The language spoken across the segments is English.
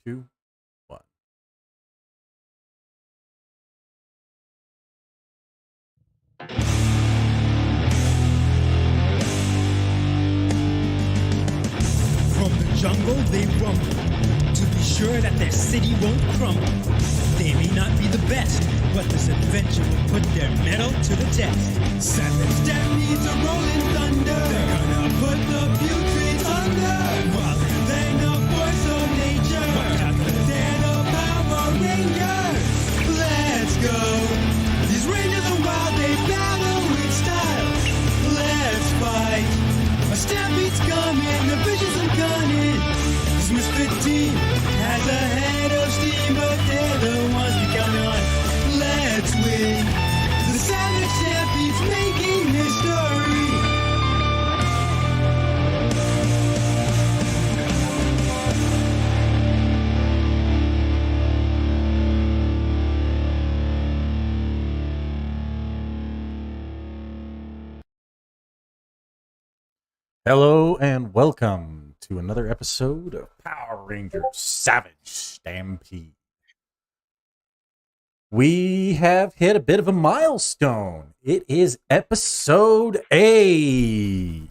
2, 1. From the jungle they rumble to be sure that their city won't crumble. They may not be the best, but this adventure will put their mettle to the test. Savage stampedes are rolling thunder. They're gonna put the putrid under. While they're the force of nature. Watch out, they're the Power Rangers. Let's go. These Rangers are wild, they battle with style. Let's fight. A stampede's coming, the visions are gunning. This misfit team has a head of steam, but they're the ones we count on. Let's win. The Savage Stampede's making history. Hello and welcome to another episode of Power Rangers Savage Stampede. We have hit a bit of a milestone. It is episode 8.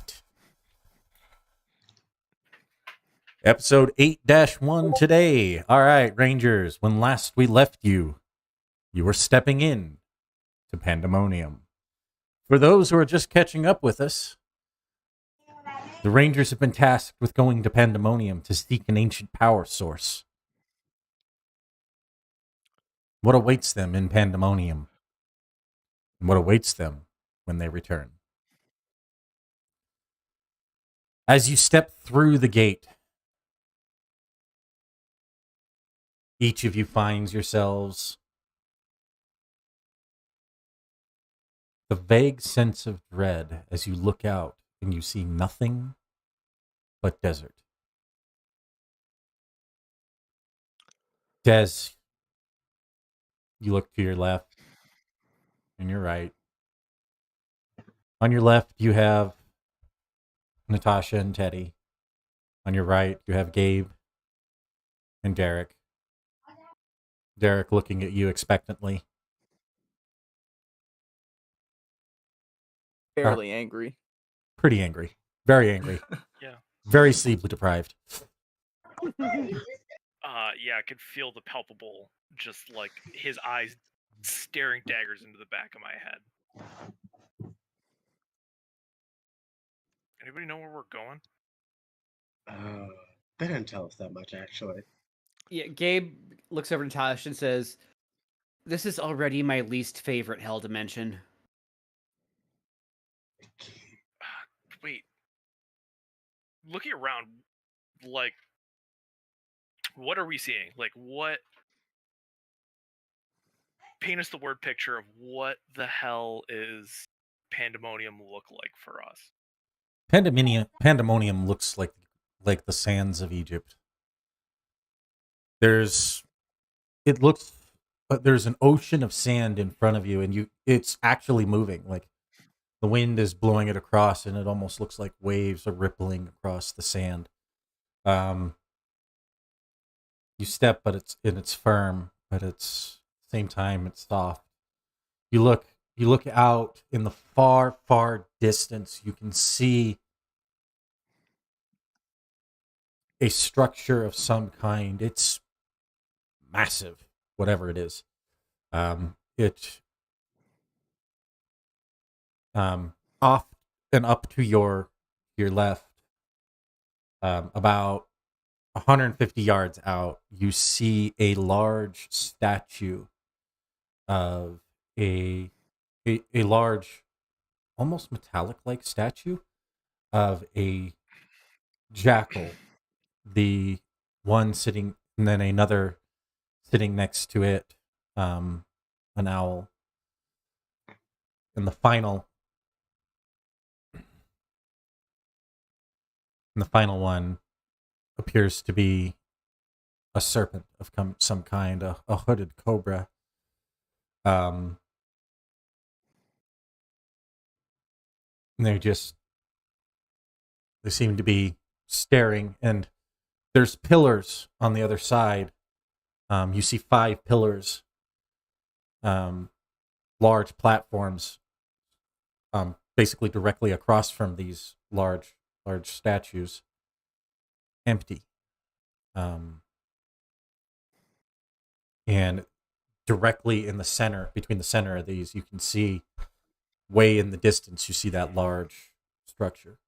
Episode 8-1 today. All right, Rangers, when last we left you, you were stepping in to Pandemonium. For those who are just catching up with us, the Rangers have been tasked with going to Pandemonium to seek an ancient power source. What awaits them in Pandemonium? And what awaits them when they return? As you step through the gate, each of you finds yourselves the vague sense of dread as you look out and you see nothing but desert. Des, you look to your left and your right. On your left, you have Natasha and Teddy. On your right, you have Gabe and Derek. Derek looking at you expectantly. Fairly angry. Pretty angry. Very angry. Yeah. Very sleep deprived. Yeah, I could feel the palpable, just like his eyes staring daggers into the back of my head. Anybody know where we're going? They didn't tell us that much, actually. Yeah, Gabe looks over to Tash and says, "This is already my least favorite hell dimension." Wait. Looking around, like, what are we seeing? Like, what? Paint us the word picture of what the hell is Pandemonium look like for us. Pandemonium looks like the sands of Egypt. There's an ocean of sand in front of you, and it's actually moving. Like the wind is blowing it across, and it almost looks like waves are rippling across the sand. You step, but it's firm, but it's same time it's soft. You look out in the far, far distance. You can see a structure of some kind. It's massive, whatever it is. Off and up to your left, about 150 yards out, you see a large statue of a large, almost metallic-like statue of a jackal. The one sitting, and then another sitting next to it, an owl. And the final one appears to be a serpent of some kind, a hooded cobra. And they seem to be staring, and there's pillars on the other side. You see 5 pillars, large platforms, basically directly across from these large statues, empty. And directly in the center, between the center of these, you can see way in the distance, you see that large structure.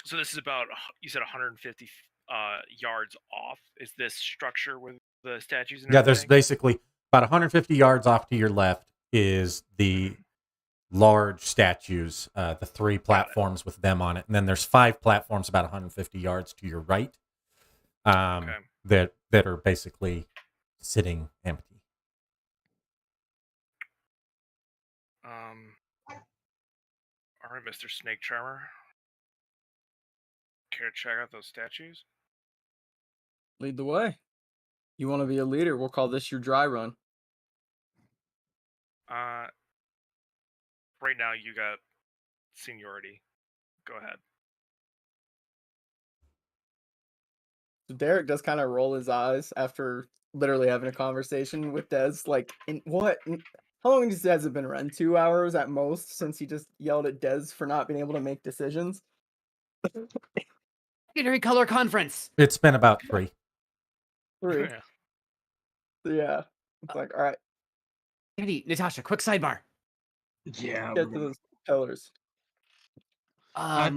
So this is about, you said 150 yards off. Is this structure with the statues and Yeah, there's everything? basically about 150 yards off to your left is the large statues, the 3 platforms with them on it. And then there's 5 platforms about 150 yards to your right, Okay. that are basically sitting empty. All right, Mr. Snake Charmer. Care to check out those statues? Lead the way. You want to be a leader? We'll call this your dry run. Right now you got seniority. Go ahead. So Derek does kind of roll his eyes after literally having a conversation with Dez. Like, how long has Dez have been around? 2 hours at most since he just yelled at Dez for not being able to make decisions. Secondary color conference. It's been about 3. 3. Yeah. It's like, all right, Andy, Natasha, quick sidebar. Yeah. get to those pillars. Teddy, I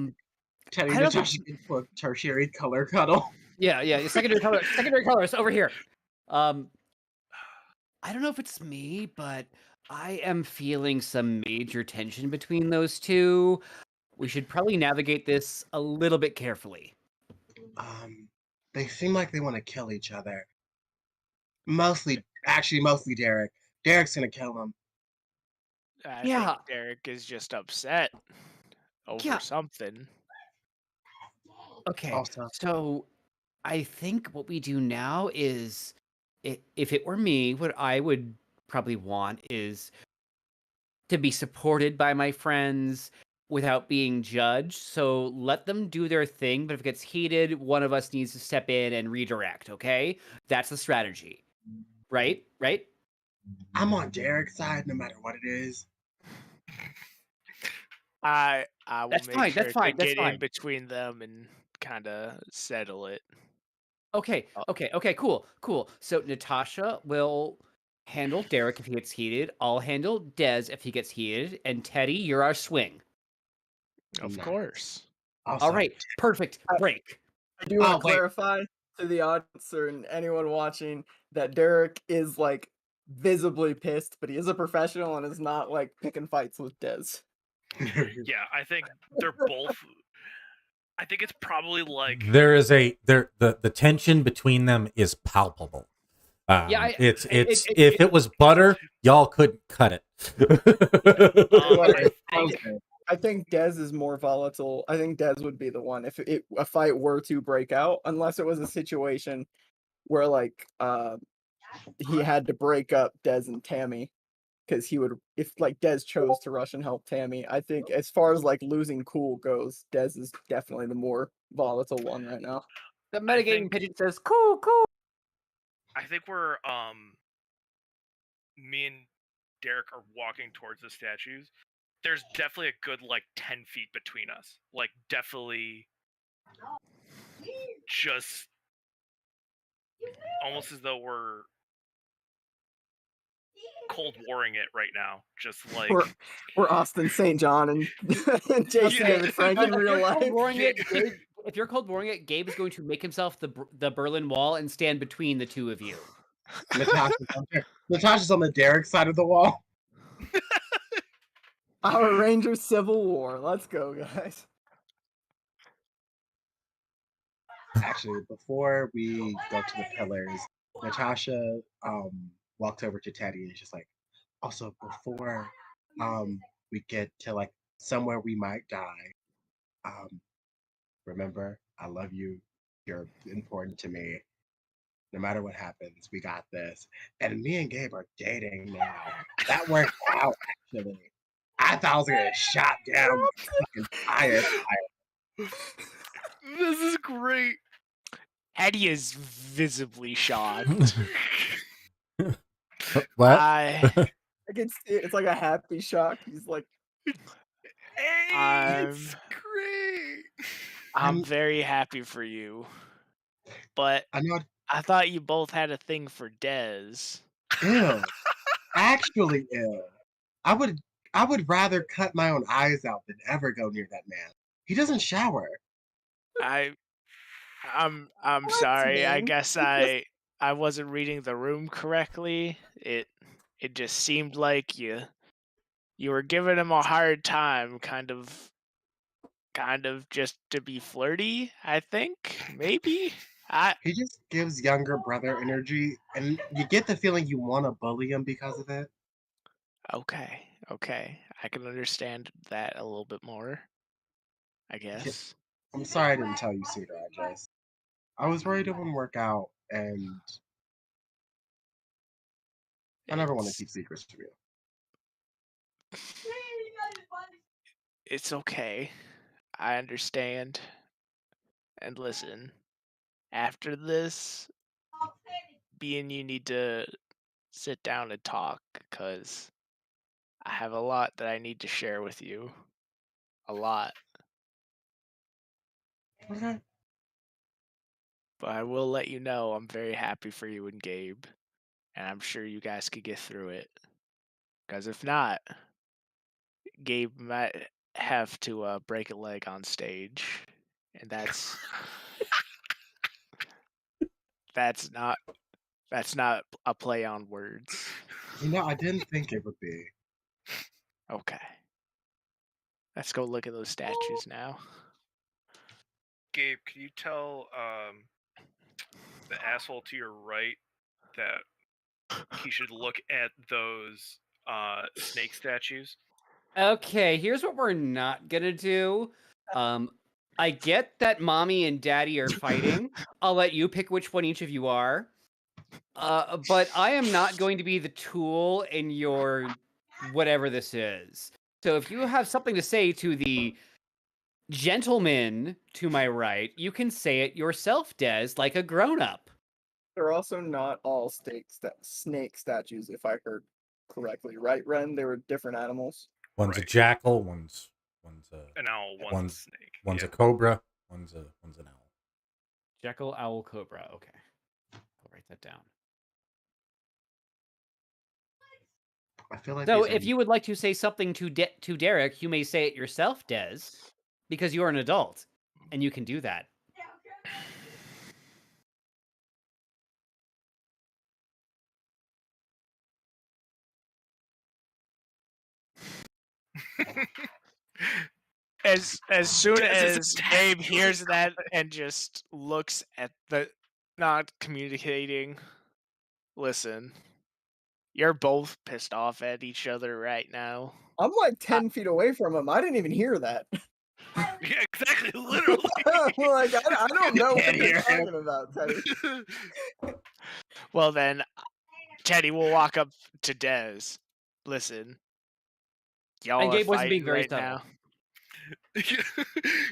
don't Natasha can put tertiary color cuddle. Yeah, secondary colors over here. I don't know if it's me, but I am feeling some major tension between those two. We should probably navigate this a little bit carefully. They seem like they want to kill each other. Mostly Derek. Derek's gonna kill him. I Yeah. think Derek is just upset over Yeah. something. Okay, Also, so I think what we do now is, if it were me, what I would probably want is to be supported by my friends without being judged. So let them do their thing, but if it gets heated, one of us needs to step in and redirect, okay? That's the strategy. Right? I'm on Derek's side no matter what it is. I will That's make fine, sure that's fine, to that's get fine. in between them and kind of settle it. Okay, cool. So Natasha will handle Derek if he gets heated. I'll handle Dez if he gets heated. And Teddy, you're our swing. Of Nice. course. Also, All right, perfect. Break. I do want to wait. clarify to the audience and anyone watching that Derek is like visibly pissed, but he is a professional and is not like picking fights with Dez. Yeah, I think they're both. I think it's probably like There is the tension between them is palpable. Yeah, if it was butter, y'all couldn't cut it. I think Dez is more volatile. I think Dez would be the one if a fight were to break out, unless it was a situation where like he had to break up Dez and Tammy, because he would, if like Dez chose to rush and help Tammy. I think as far as like losing cool goes, Dez is definitely the more volatile one right now. The metagaming pigeon says, cool. I think we're me and Derek are walking towards the statues. There's definitely a good like 10 feet between us. Like definitely just almost as though we're cold warring it right now. Just like We're Austin St. John and, and Jason David Frank in real life. If you're cold warring it, Gabe is going to make himself the Berlin Wall and stand between the two of you. Natasha's on the Derek side of the wall. Our Rangers Civil War. Let's go, guys. Actually, before we go to the pillars, Natasha walked over to Teddy and she's like, also before we get to like somewhere we might die, remember, I love you. You're important to me. No matter what happens, we got this. And me and Gabe are dating now. That worked out, actually. I thought I was gonna get shot down by fucking fire. This is great. Eddie is visibly shocked. What? I can see it. It's like a happy shock. He's like, Hey, it's great. I'm very happy for you. But I know. I thought you both had a thing for Dez. Ew. Actually, ew. I would rather cut my own eyes out than ever go near that man. He doesn't shower. I'm What, sorry. I man? guess He I wasn't reading the room correctly. It just seemed like you were giving him a hard time, kind of just to be flirty, I think. Maybe. He just gives younger brother energy, and you get the feeling you want to bully him because of it. Okay. I can understand that a little bit more, I guess. I'm sorry I didn't tell you sooner, I was worried it wouldn't work out, and I never want to keep secrets from you. It's okay. I understand. And listen, after this, me and you need to sit down and talk, because I have a lot that I need to share with you. A lot. Okay. But I will let you know I'm very happy for you and Gabe. And I'm sure you guys could get through it. Because if not, Gabe might have to break a leg on stage. And that's not a play on words. I didn't think it would be. Okay. Let's go look at those statues now. Gabe, can you tell the asshole to your right that he should look at those snake statues? Okay, here's what we're not gonna do. I get that mommy and daddy are fighting. I'll let you pick which one each of you are. But I am not going to be the tool in your whatever this is. So if you have something to say to the gentleman to my right, you can say it yourself, Des, like a grown-up. They're also not all snake statues, if I heard correctly, right, Ren? They were different animals. One's a Right. jackal, one's An owl, one's one's- a snake. one's Yeah. a cobra, one's an owl. Jekyll, owl, cobra. Okay. I'll write that down. I feel like So these are- if you would like to say something to Derek, you may say it yourself, Des, because you are an adult, and you can do that. As soon Des is as attacked. Gabe hears that and just looks at the not communicating, listen, you're both pissed off at each other right now. I'm like 10 feet away from him. I didn't even hear that. Yeah, exactly. Literally. Like, I don't know what Can't you're hear him. talking about, Teddy. Well then, Teddy will walk up to Dez. Listen, y'all And are Gabe wasn't fighting being very right subtle. now.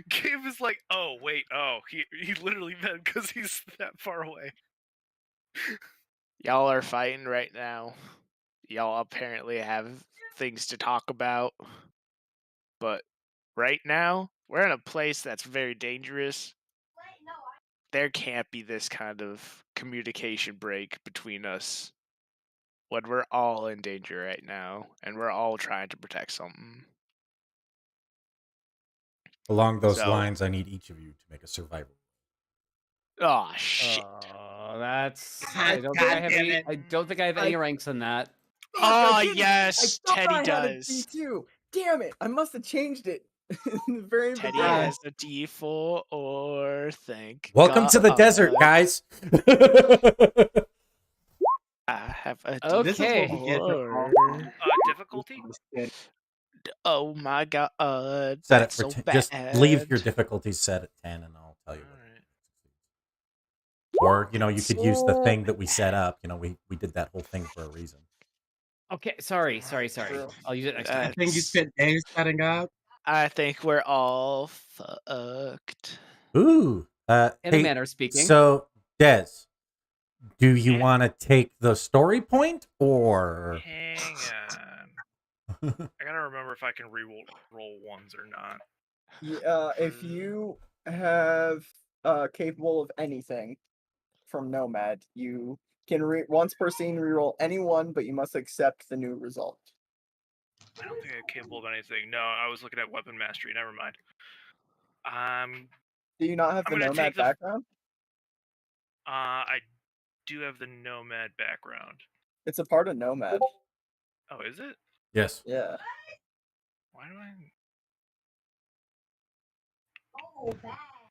Gabe is like, oh wait, he literally meant because he's that far away. Y'all are fighting right now. Y'all apparently have things to talk about. But right now, we're in a place that's very dangerous. There can't be this kind of communication break between us when we're all in danger right now and we're all trying to protect something. Along those So- lines, I need each of you to make a survival. Oh shit. That's. God- I don't think I God have damn any. it. I don't think I have any ranks in that. Fuck, Oh, I didn't. yes, I thought Teddy I had a does. D2. Damn it! I must have changed it. In the very Teddy beginning. has a D4 or thank Welcome to the desert, God. guys. I have a This is what Okay. we get for all D4. Difficulty? Oh my God. Set it That's for so 10. bad. Just leave your difficulties set at 10, and I'll tell you what. Alright. Or you could use the thing that we set up. We did that whole thing for a reason. Okay, sorry. True. I'll use it next I time. think you spent days setting up. I think we're all fucked. Ooh. In a Hey, manner of speaking. so, Des, do you Yeah. want to take the story point or? Hang on. I gotta remember if I can roll ones or not. If you have capable of anything from Nomad, you can once per scene reroll any one, but you must accept the new result. I don't think I'm capable of anything. No, I was looking at weapon mastery. Never mind. Do you not have I'm the gonna Nomad take the- background? I do have the Nomad background. It's a part of Nomad. Oh, is it? Yes. Yeah. Why do I?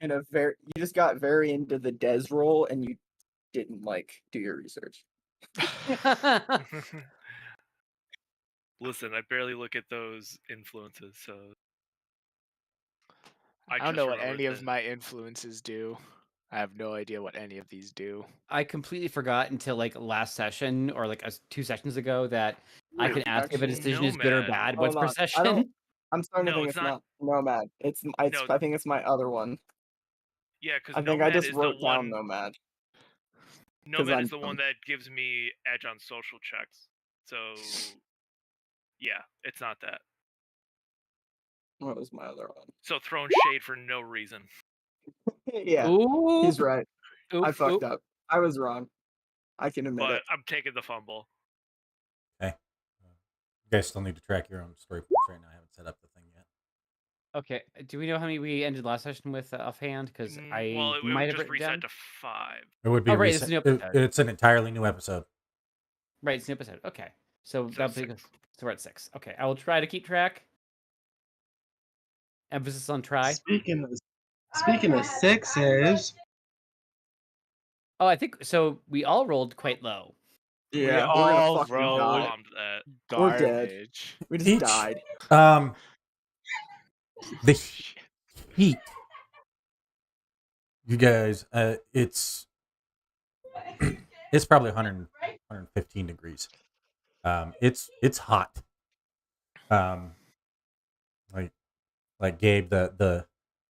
And you just got very into the Des role, and you didn't do your research. Listen, I barely look at those influences, so I don't just know what remembered any of that- my influences do. I have no idea what any of these do. I completely forgot until last session or 2 sessions ago that I can ask if a Actually, decision is good or Nomad. bad Hold once per on. session. I'm starting to No, think it's it's not- not Nomad. It's No. I think it's my other one. Yeah, because I think Nomad I just is wrote the down one. Nomad. Nomad I'm is the one dumb. that gives me edge on social checks. So, yeah, it's not that. What was my other one? So throwing shade for no reason. Yeah, Ooh, he's right. I oop, fucked oop. up. I was wrong. I can admit But it. I'm taking the fumble. Okay. You guys still need to track your own story points right now. I haven't set up the thing yet. Okay, do we know how many we ended last session with offhand? Because I Well, it might would have just written reset down. to 5. It would be Oh, right, it's reset. a new episode. It's an entirely new episode. Right, it's an episode. Okay, so So that'll be 6. so we're at 6. Okay, I will try to keep track. Emphasis on try. Speaking of sixes, Oh, I think so. We all rolled quite low. Yeah, we we're gonna all fucking rolled die. Bombed that. We're dead. garbage. We just Each- died. The heat. You guys, it's probably 100, 115 degrees. It's hot. Like Gabe, the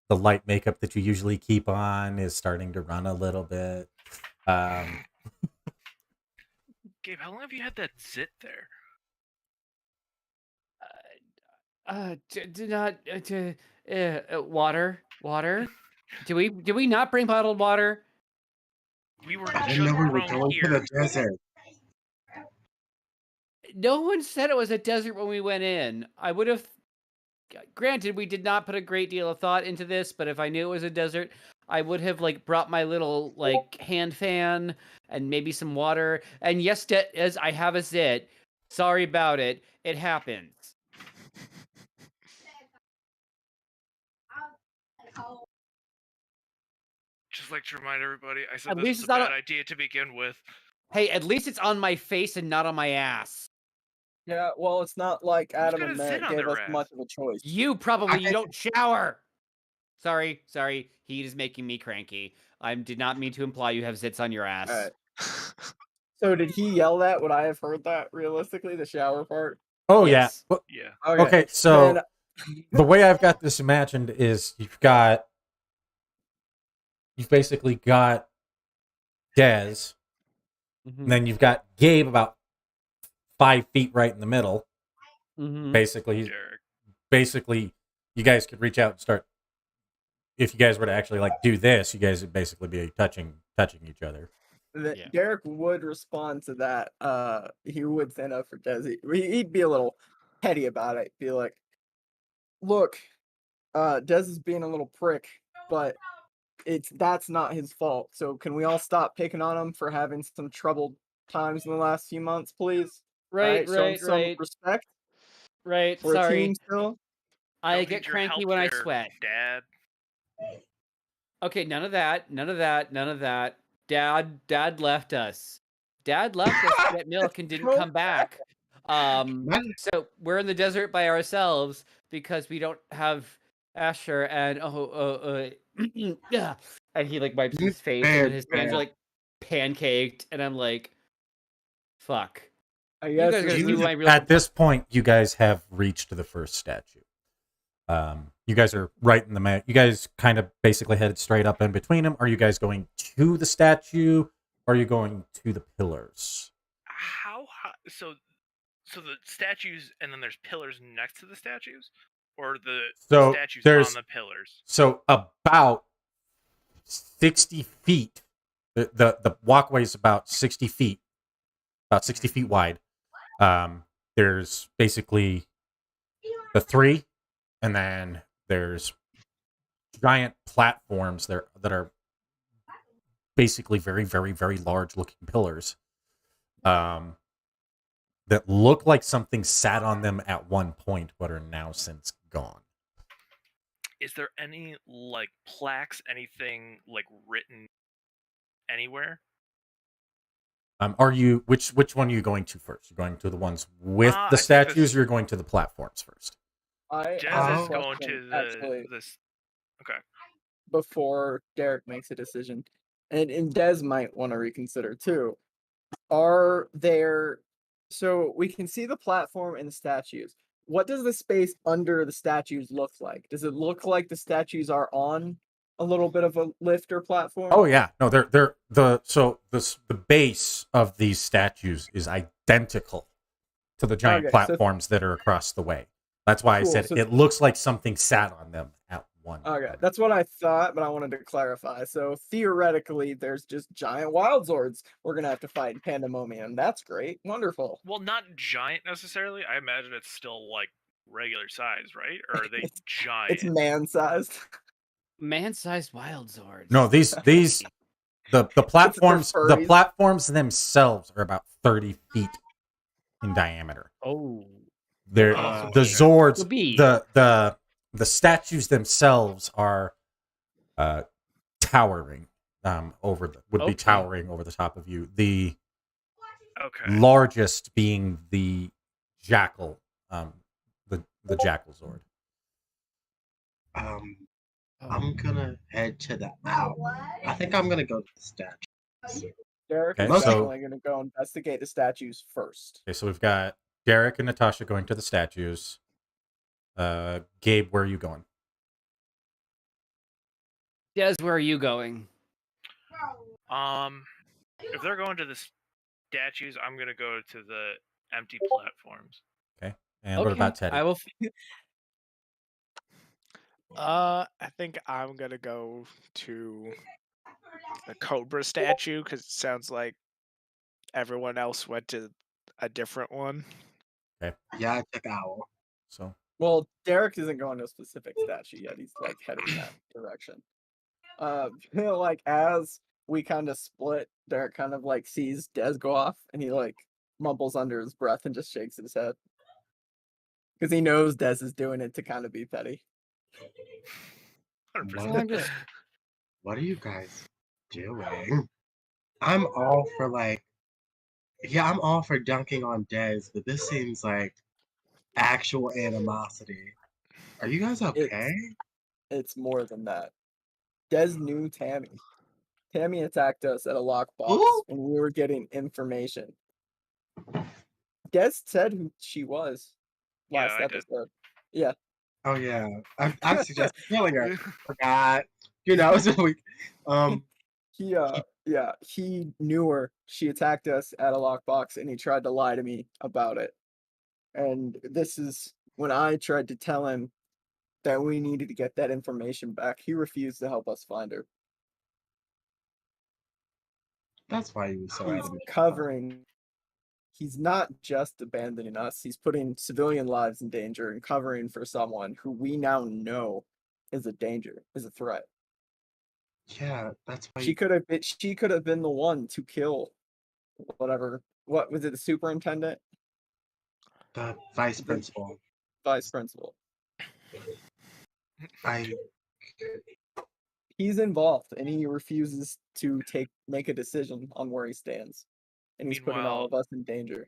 light makeup that you usually keep on is starting to run a little bit. Gabe, how long have you had that zit there? Do not water. Do we not bring bottled water? We were I just didn't know we were thrown going to here. the desert. No one said it was a desert when we went in. I would have. Granted, we did not put a great deal of thought into this, but if I knew it was a desert, I would have brought my little hand fan and maybe some water. And yes, as I have a zit. Sorry about it. It happens. Just like to remind everybody, I said At this least was it's a not bad idea to begin with. Hey, at least it's on my face and not on my ass. Yeah, well, it's not like Adam got a and zit Matt on gave their us ass? much of a choice. You don't shower. Sorry. Heat is making me cranky. I did not mean to imply you have zits on your ass. Alright. So did he yell that? Would I have heard that realistically? The shower part? Oh Yes. yeah. Well, Yeah. okay, so Then- the way I've got this imagined is you've basically got Des, Mhm. and then you've got Gabe about 5 feet right in the middle. Mhm. Basically, Derek. You guys could reach out and start. If you guys were to actually do this, you guys would basically be touching each other. Yeah. Derek would respond to that. He would stand up for Desi. He'd be a little petty about it. Be like, "Look, Des is being a little prick, but that's not his fault. So can we all stop picking on him for having some troubled times in the last few months, please? Right, Show him right, some right, respect. right. We're a Sorry. team still. I Don't get need your cranky help when I there, sweat. Dad. Okay, none of that. Dad left us. Dad left us to get milk and didn't come back. So we're in the desert by ourselves because we don't have Asher and yeah. And he wipes his face and then his hands are pancaked and I'm like, fuck. I You guess guys are gonna see you- my real At this point, you guys have reached the first statue. You guys are right in the middle. You guys kind of basically headed straight up in between them. Are you guys going to the statue? Or are you going to the pillars? How high? So the statues, and then there's pillars next to the statues, or the So statues there's on the pillars. so about 60 feet. The walkway is about 60 feet, about 60 feet wide. There's basically the three, and then there's giant platforms there that are basically very, very, very large looking pillars. That look like something sat on them at one point, but are now since gone. Is there any like plaques, anything like written anywhere? Are you which one are you going to first? You're going to the ones with I the think statues, or you're going to the platforms first? Jez is Oh. going to actually, this. Okay. before Derek makes a decision, and Des might want to reconsider too. Are there? So we can see the platform and the statues. What does the space under the statues look like? Does it look like the statues are on a little bit of a lift or platform? Oh yeah, no, they're the base of these statues is identical to the giant Okay, so- platforms that are across the way. That's why I Cool, said so- it looks like something sat on them at one. Okay, point. that's what I thought, but I wanted to clarify. So theoretically, there's just giant wild zords we're gonna have to fight in Pandemonium. That's great, wonderful. Well, not giant necessarily. I imagine it's still like regular size, right? Or are they giant? It's man-sized. Man-sized wild zords. No, these the platforms furries. themselves are about 30 feet in diameter. Oh. They're Oh, the okay. Zords, Could be. the statues themselves are towering would be Okay. towering over the top of you. The Okay. largest being the jackal, the jackal Zord. I'm gonna head to the owl. I think I'm gonna go to the statue. Derek Okay, is so- definitely gonna go investigate the statues first. Okay, so we've got Derek and Natasha going to the statues. Gabe, where are you going? Des, where are you going? If they're going to the statues, I'm gonna go to the empty platforms. Okay, and what about Teddy? I will. I think I'm gonna go to the Cobra statue because it sounds like everyone else went to a different one. Yeah, I took owl. So Well, Derek isn't going to a specific statue yet. He's like heading that direction. Like as we kind of split, Derek kind of like sees Des go off, and he like mumbles under his breath and just shakes his head because he knows Des is doing it to kind of be petty. 100%. I'm just. What are you guys doing? I'm all for I'm all for dunking on Dez, but this seems like actual animosity. Are you guys okay? It's more than that. Des knew Tammy. Tammy attacked us at a lockbox, Ooh. and we were getting information. Des said who she was Yeah, last I did. episode. Yeah. Oh yeah, I suggested killing her. Forgot. You know, so we, He knew her. She attacked us at a lockbox, and he tried to lie to me about it. And this is when I tried to tell him that we needed to get that information back. He refused to help us find her. that's why he was so He's adamant. covering. He's not just abandoning us. He's putting civilian lives in danger and covering for someone who we now know is a danger, is a threat. Yeah, that's why. She could have been the one to kill whatever. What was it? The superintendent, The vice principal. vice principal. I He's involved, and he refuses to make a decision on where he stands, and he's putting all Meanwhile- of us in danger.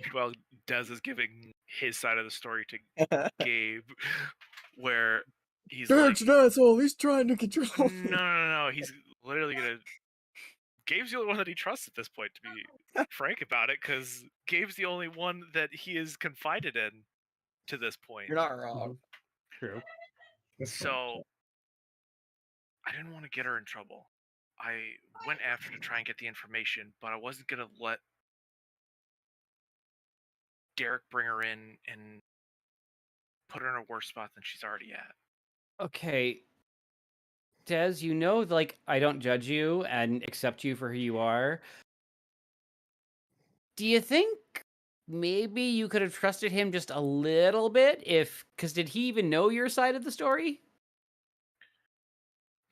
Meanwhile, Des is giving his side of the story to Gabe, where he's like, an asshole. He's trying to control me. no. He's literally gonna. Gabe's the only one that he trusts at this point, to be frank about it, because Gabe's the only one that he is confided in to this point. You're not wrong. true. So I didn't want to get her in trouble. I went after to try and get the information, but I wasn't gonna let Derek bring her in and put her in a worse spot than she's already at. Okay, Des, you know, like, I don't judge you and accept you for who you are. Do you think maybe you could have trusted him just a little bit? Because did he even know your side of the story?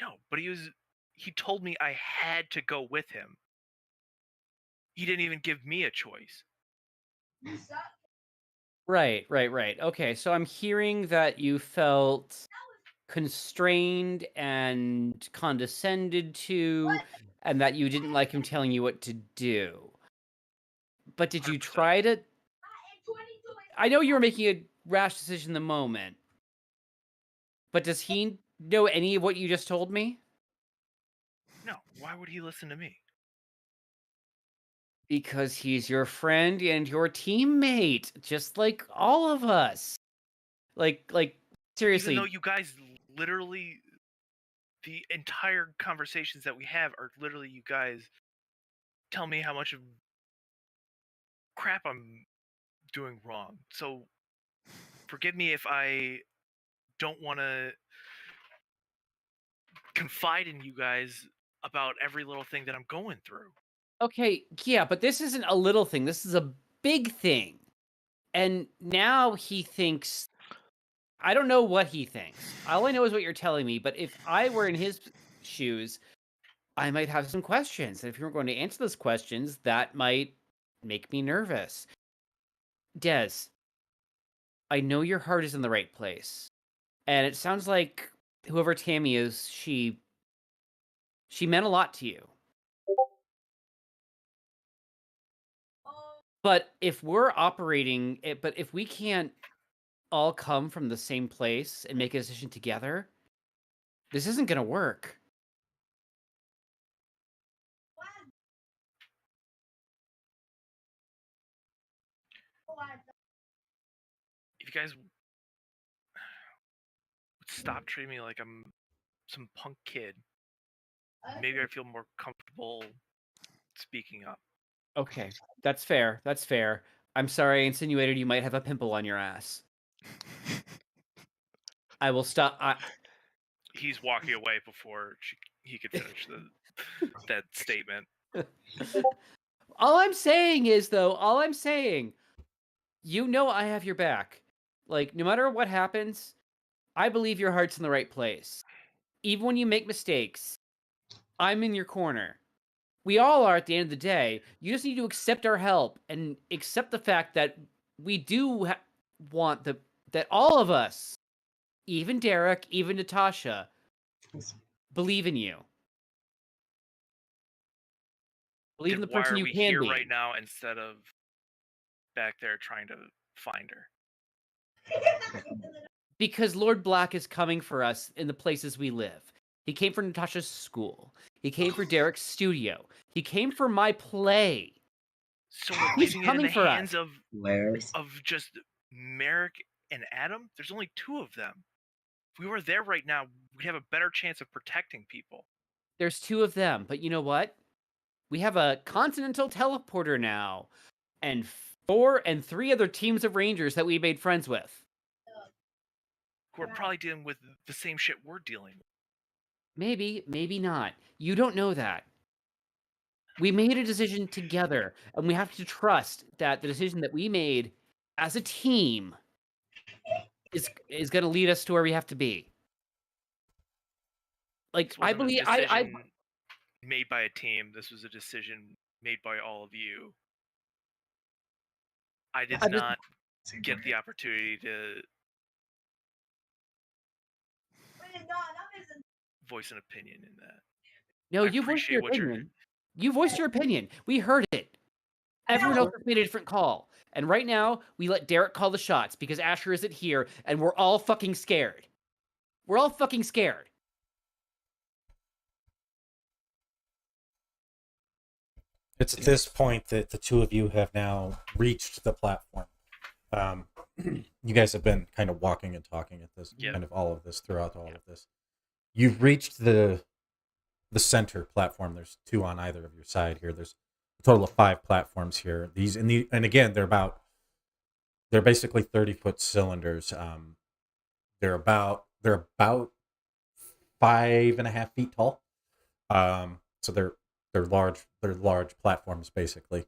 No, but he told me I had to go with him. He didn't even give me a choice. Right. Okay, so I'm hearing that you felt constrained and condescended to, and that you didn't like him telling you what to do. But did you 100%. try to... I know you were making a rash decision in the moment, but does he know any of what you just told me? No, why would he listen to me? Because he's your friend and your teammate, just like all of us. Like seriously. Even though you guys literally, the entire conversations that we have are literally you guys tell me how much of crap I'm doing wrong. So forgive me if I don't want to confide in you guys about every little thing that I'm going through. Okay, yeah, but this isn't a little thing. This is a big thing. And now he thinks... I don't know what he thinks. All I know is what you're telling me, but if I were in his shoes, I might have some questions. And if you weren't going to answer those questions, that might make me nervous. Des, I know your heart is in the right place. And it sounds like whoever Tammy is, she meant a lot to you. But if we're operating it, but if we can't all come from the same place and make a decision together, this isn't going to work. If you guys would stop treating me like I'm some punk kid, maybe I feel more comfortable speaking up. Okay, that's fair. That's fair. I'm sorry I insinuated you might have a pimple on your ass. I will stop. He's walking away before he could finish that statement. All I'm saying is, though, you know I have your back. Like, no matter what happens, I believe your heart's in the right place. Even when you make mistakes, I'm in your corner. We all are at the end of the day. You just need to accept our help and accept the fact that we do want that all of us, even Derek, even Natasha, believe in you. Believe in the person you Why are we can here be. right now instead of back there trying to find her? Because Lord Black is coming for us in the places we live. He came for Natasha's school. He came for Derek's studio. He came for my play. So we're He's leaving it in coming the for hands us. of just Merrick and Adam? There's only two of them. If we were there right now, we'd have a better chance of protecting people. There's two of them, but you know what? We have a continental teleporter now, and 3 other teams of Rangers that we made friends with. Who are probably dealing with the same shit we're dealing with. Maybe, maybe not. You don't know that. We made a decision together, and we have to trust that the decision that we made as a team is going to lead us to where we have to be. Like, This I wasn't believe a decision made by a team. This was a decision made by all of you. I did not get the opportunity to voice an opinion in that. No, you voiced your opinion. You voiced your opinion. We heard it. Everyone else has made a different call. And right now, we let Derek call the shots because Asher isn't here, and we're all fucking scared. We're all fucking scared. It's at this point that the two of you have now reached the platform. you guys have been kind of walking and talking at this, Yeah. kind of all of this throughout all of this. You've reached the center platform. There's 2 on either of your side here. There's a total of 5 platforms here. These and again, they're basically 30-foot cylinders. They're about 5.5 feet tall. So they're large platforms basically.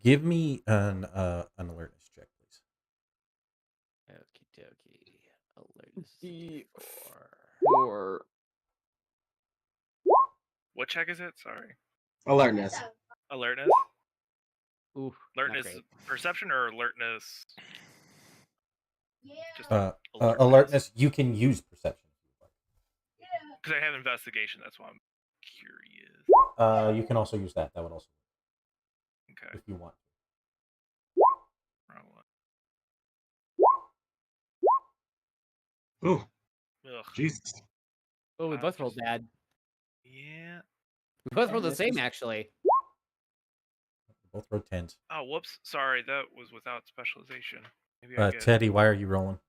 Give me an alertness check, please. Okie dokie. Alertness The 4. Or What check is it? Sorry. Alertness. Alertness? Ooh, not Alertness great. perception or alertness? Just Alertness. You can use perception. Because I have investigation, that's why I'm curious. You can also use that. That would also Okay. if you want. Wrong one. Ooh, Ugh. Jesus. Oh, we both rolled bad. Yeah. We both Yeah, rolled the this same, is- actually. Both roll 10s. Oh, whoops. Sorry, that was without specialization. Maybe I get... Teddy, why are you rolling?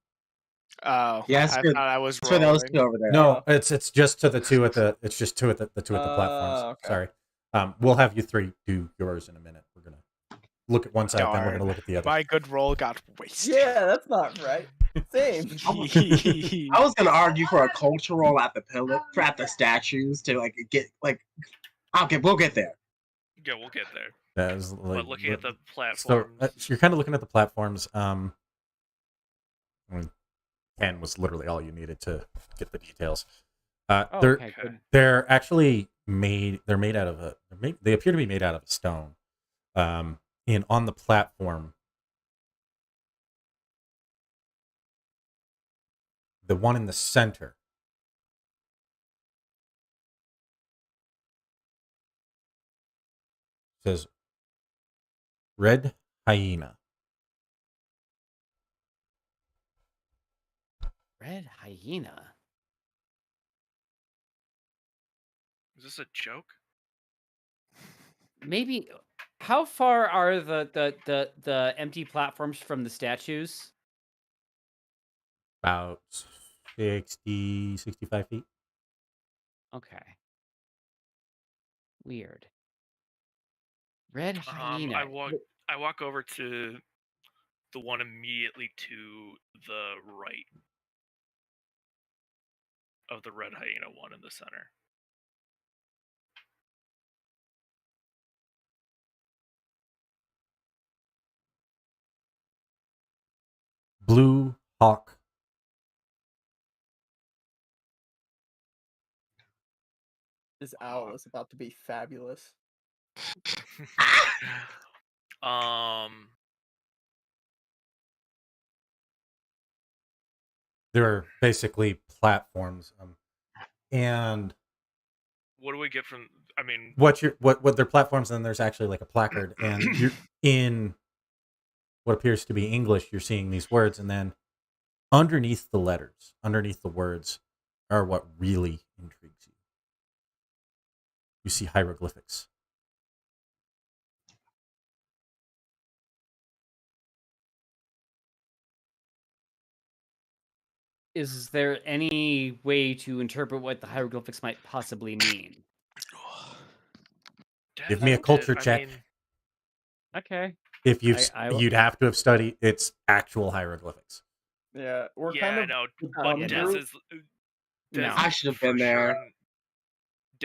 Oh, Yes, I for- thought I was It's for those rolling. 2 over there. No, it's just to the 2 at the. It's just 2 at the 2 at the platforms. okay. Sorry. We'll have you 3 do yours in a minute. We're gonna look at one side, then we're Darn. gonna look at the other. My good roll got wasted. Yeah, that's not right. Same. I was gonna argue for a cultural at the pillar, at the statues to like get like. Okay, we'll get there. Yeah, we'll get there. That is like, But looking at the so platforms... you're kind of looking at the platforms. I mean, 10 was literally all you needed to get the details. Oh, they're okay, good. they're actually made. They're made out of they appear to be made out of stone. And on the platform, the one in the center says Red Hyena. Red hyena. Is this a joke? Maybe. How far are the empty platforms from the statues? About 60, 65 feet. Okay. Weird. Red hyena. I walk over to the one immediately to the right of the red hyena one in the center. Blue Hawk. This owl is about to be fabulous. They're basically platforms, and What do we get from? I mean, what they're platforms, and then there's actually like a placard, and you're in what appears to be English. You're seeing these words, and then underneath the letters, underneath the words, are what really intrigues you. You see hieroglyphics. Is there any way to interpret what the hieroglyphics might possibly mean? Give me a culture check. Okay. If you'd have to have studied its actual hieroglyphics. Yeah, we're yeah, kind I of know. bummed But Dez through. is. No. I should have for been there. sure-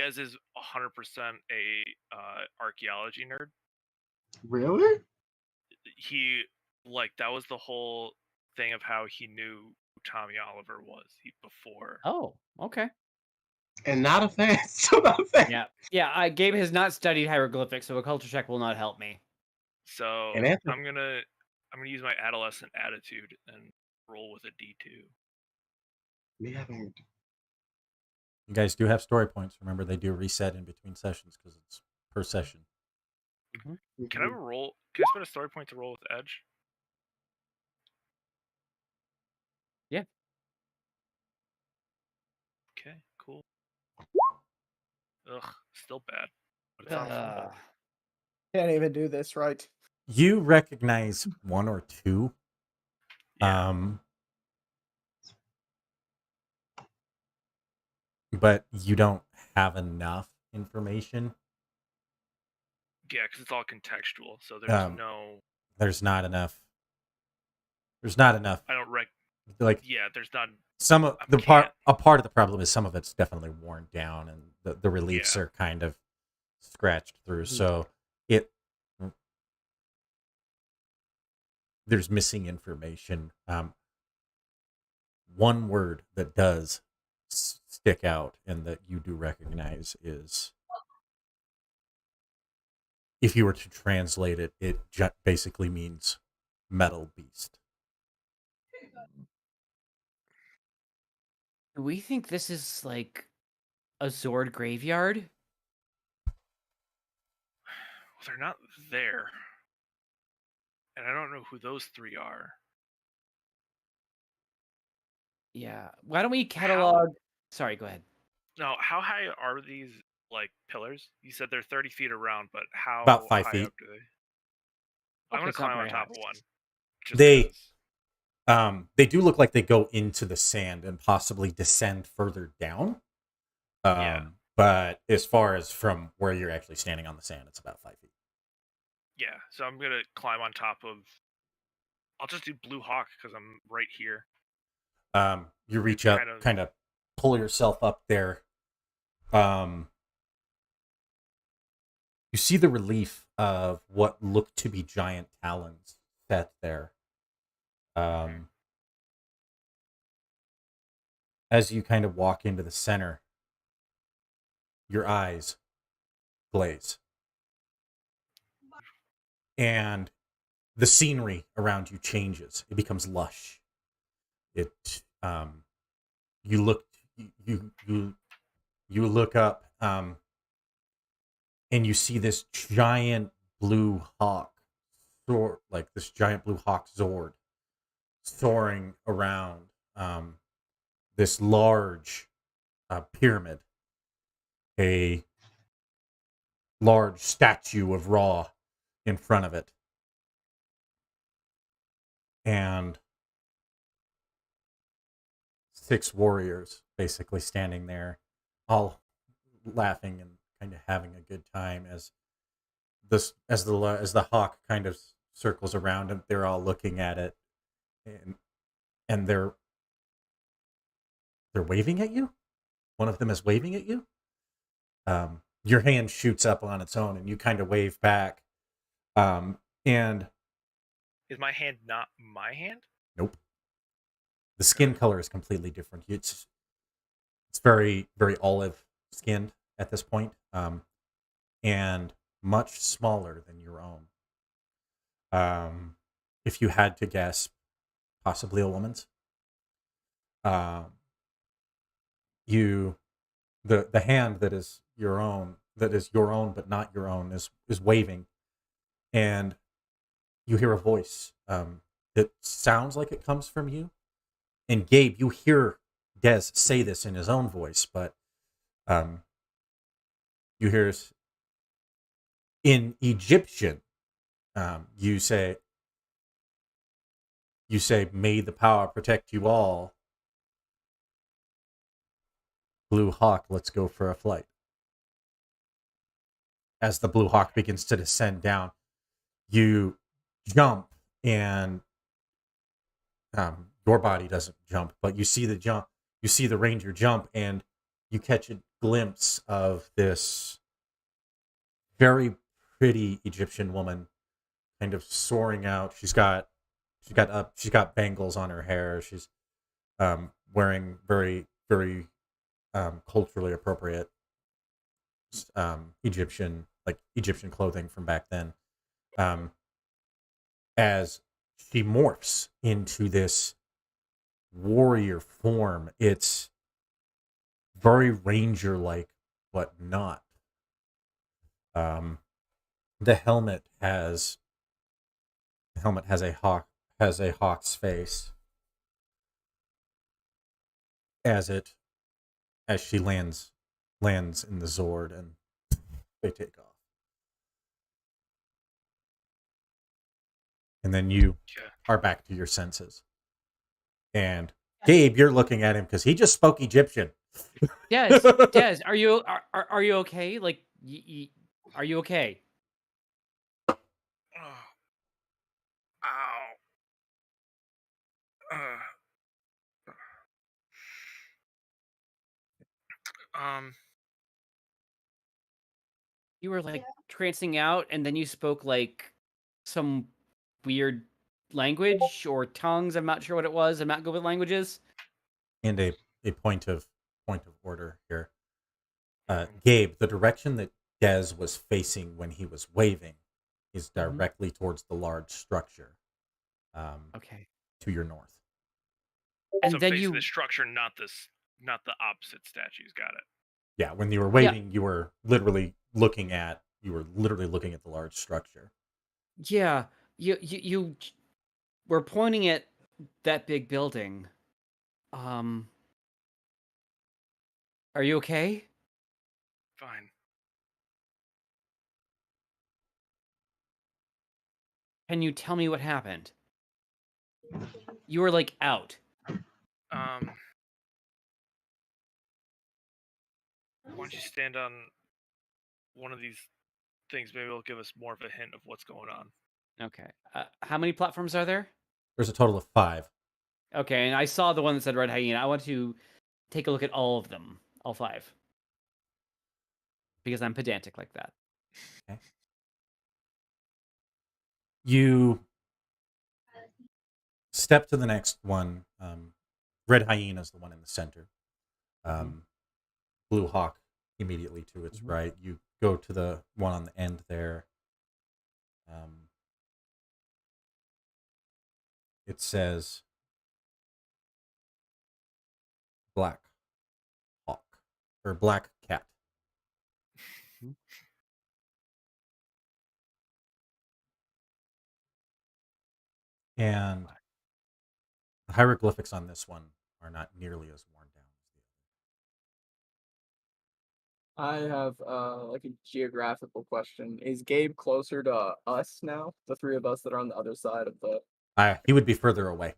Dez is 100% a archaeology nerd. Really? He that was the whole thing of how he knew who Tommy Oliver was before. Oh, okay. And not a fan. So not a fan. Yeah. Yeah, Gabe has not studied hieroglyphics, so a culture check will not help me. So And Anthony- I'm gonna use my adolescent attitude and roll with a D2. We haven't. You guys do have story points. Remember, they do reset in between sessions because it's per session. Can I roll? Can I spend a story point to roll with Edge? Yeah. Okay, cool. Ugh, still bad. But it's not fun. Can't even do this right. You recognize one or two. Yeah. But you don't have enough information. Yeah, because it's all contextual, so Um, no. there's not enough. There's not enough. I don't Like Yeah, there's not. some of the can't. a part of the problem is some of it's definitely worn down, and the reliefs Yeah. are kind of scratched through. Mhm. So there's missing information. One word that does stick out and that you do recognize is, if you were to translate it, it basically means metal beast. Do we think this is like a Zord graveyard? Well, they're not there, and I don't know who those three are. Yeah. Why don't we catalog? Sorry, go ahead. No, how high are these like pillars? You said they're 30 feet around, but how About 5 high feet. up do they? I'm Okay, gonna it's not climb on very top high. of one. Just They 'cause. they do look like they go into the sand and possibly descend further down. Yeah. But as far as from where you're actually standing on the sand, it's about 5 feet. Yeah, so I'm gonna climb on top of. I'll just do Blue Hawk because I'm right here. You reach up, kind of pull yourself up there. You see the relief of what look to be giant talons set there. As you kind of walk into the center, your eyes glaze. And the scenery around you changes. It becomes lush. You look you look up, and you see this giant blue hawk, this giant blue hawk Zord, soaring around this large pyramid, a large statue of Ra in front of it, and 6 warriors basically standing there, all laughing and kind of having a good time as the hawk kind of circles around, and they're all looking at it, and they're waving at you. One of them is waving at you. Your hand shoots up on its own, and you kind of wave back. And is my hand not my hand? Nope. The skin color is completely different. It's very, very olive skinned at this point, and much smaller than your own. If you had to guess, possibly a woman's. The hand that is your own, but not your own, is waving, and you hear a voice that sounds like it comes from you. And Gabe, you hear Des say this in his own voice, but you hear in Egyptian. You say, "May the power protect you all. Blue Hawk, let's go for a flight." As the Blue Hawk begins to descend down, you jump, and your body doesn't jump, but you see the jump. You see the ranger jump, and you catch a glimpse of this very pretty Egyptian woman, kind of soaring out. She's got bangles on her hair. She's wearing very, very culturally appropriate Egyptian clothing from back then. As she morphs into this warrior form, it's very ranger like, but not. The helmet has a hawk's face as she lands in the Zord, and they take off. And then you Yeah. are back to your senses. And Gabe, you're looking at him because he just spoke Egyptian. Des, are you okay? Like, are you okay? Oh. Ow. Um. You were like trancing out, and then you spoke like some weird language or tongues. I'm not sure what it was. I'm not good with languages. And a point of order here. Gabe, the direction that Des was facing when he was waving is directly towards the large structure. Okay. To your north. And so then facing you the structure, not the opposite statues. Got it. Yeah, when you were waving, you were literally looking at the large structure. Yeah, you were pointing at that big building. Are you okay? Fine. Can you tell me what happened? You were like out. Why don't you stand on one of these things? Maybe it'll give us more of a hint of what's going on. Okay. How many platforms are there? There's a total of 5. Okay, and I saw the one that said Red Hyena. I want to take a look at all of them, all 5. Because I'm pedantic like that. Okay. You step to the next one. Red Hyena is the one in the center. Blue Hawk immediately to its right. You go to the one on the end there. It says Black Hawk or Black Cat. And the hieroglyphics on this one are not nearly as worn down as the other. I have like a geographical question. Is Gabe closer to us now? The 3 of us that are on the other side of the He would be further away,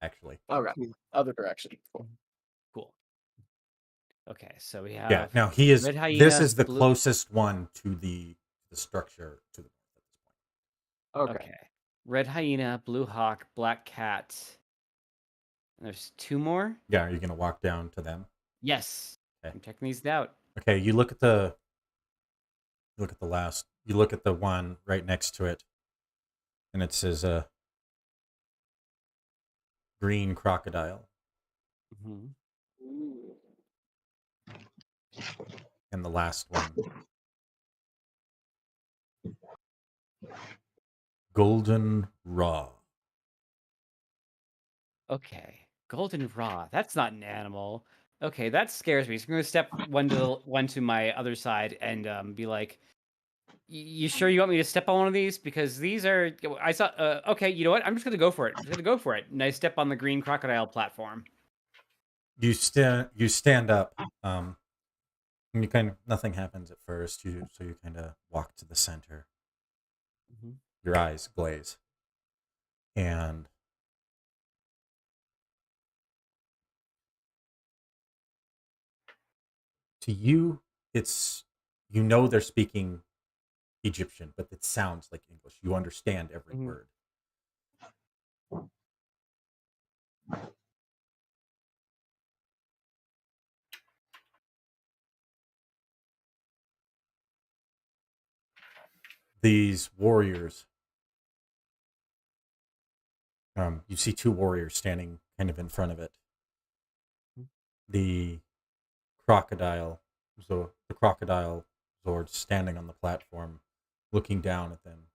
actually. okay, other direction. Cool. Okay, so we have Yeah. Now he is. Red Hyena, This is the Blue... closest one to the structure to the north at this point. Okay. Red Hyena, Blue Hawk, Black Cat. And there's 2 more? Yeah, are you going to walk down to them? Yes. Okay. I'm checking these out. Okay, you look at the last. You look at the one right next to it, and it says green crocodile. And the last one, golden raw. Okay. Golden Raw. That's not an animal. Okay, that scares me. So I'm going to step one to my other side and be like, you sure you want me to step on one of these? Because these are... I saw... okay, you know what? I'm just going to go for it. I'm just going to go for it. And I step on the green crocodile platform. You stand up. And you nothing happens at first. So you kind of walk to the center. Your eyes glaze. And to you, it's, they're speaking Egyptian, but it sounds like English. You understand every word. These warriors, you see 2 warriors standing kind of in front of it. The crocodile Zord standing on the platform, looking down at them.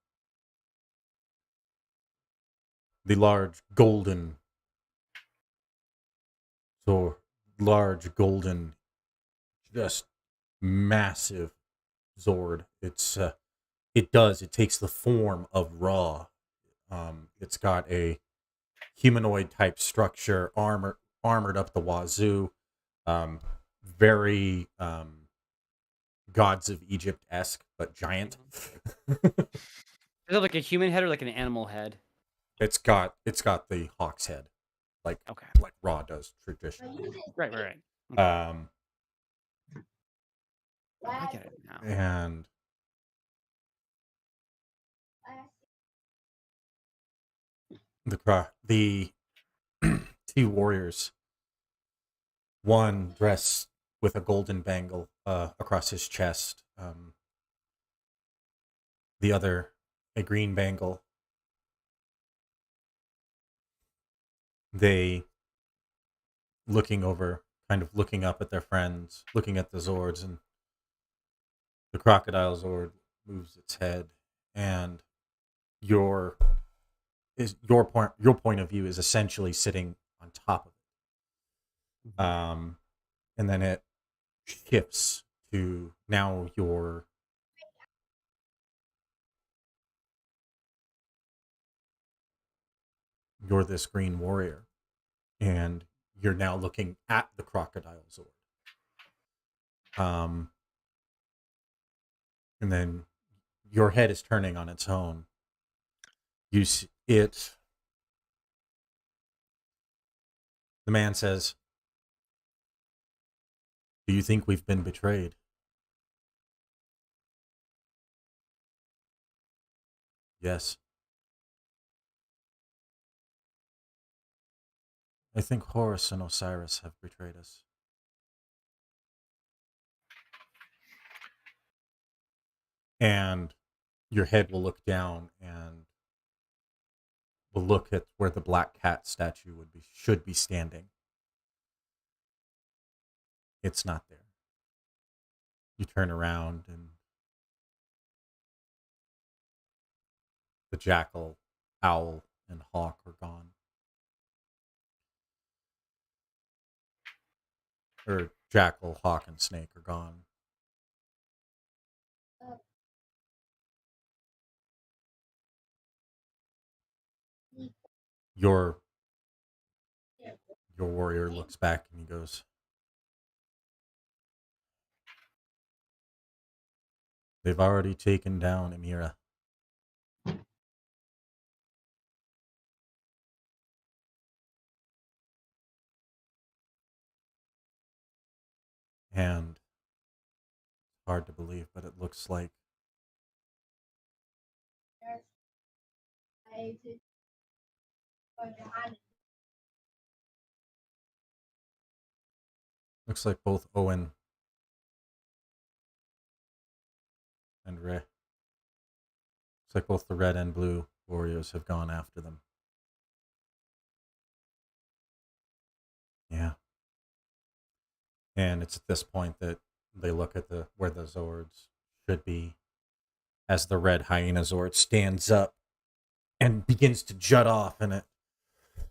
The large golden, just massive Zord. It takes the form of Ra. It's got a humanoid type structure, armored up the wazoo. Very Gods of Egypt-esque, but giant. Is it like a human head or like an animal head? It's got the hawk's head, like Okay. Raw does traditionally. Right. Um, I get it now. and the two warriors, one dressed with a golden bangle across his chest, the other a green bangle. They looking up at their friends, looking at the Zords, and the crocodile Zord moves its head, and your point of view is essentially sitting on top of it. And then it shifts to now you're this green warrior, and you're now looking at the crocodile Zord. And then your head is turning on its own. You see it. The man says, "Do you think we've been betrayed?" Yes. I think Horus and Osiris have betrayed us. And your head will look down and will look at where the black cat statue should be standing. It's not there. You turn around and the jackal, owl, and hawk are gone. Or jackal, hawk, and snake are gone. Your warrior looks back and he goes, "They've already taken down Amira." And it's hard to believe, but it looks like both Owen and Ray. Looks like both the red and blue warriors have gone after them. Yeah. And it's at this point that they look at where the Zords should be, as the red hyena Zord stands up and begins to jut off, and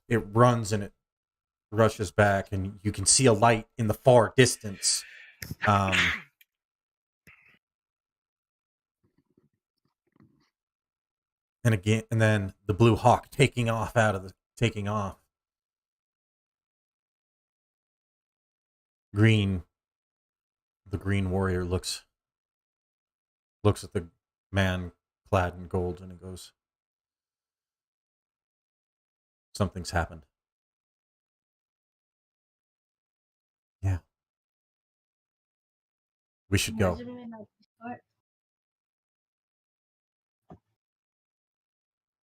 it runs and it rushes back, and you can see a light in the far distance. And then the blue hawk taking off. The green warrior looks at the man clad in gold, and it goes, "Something's happened." Yeah. We should go.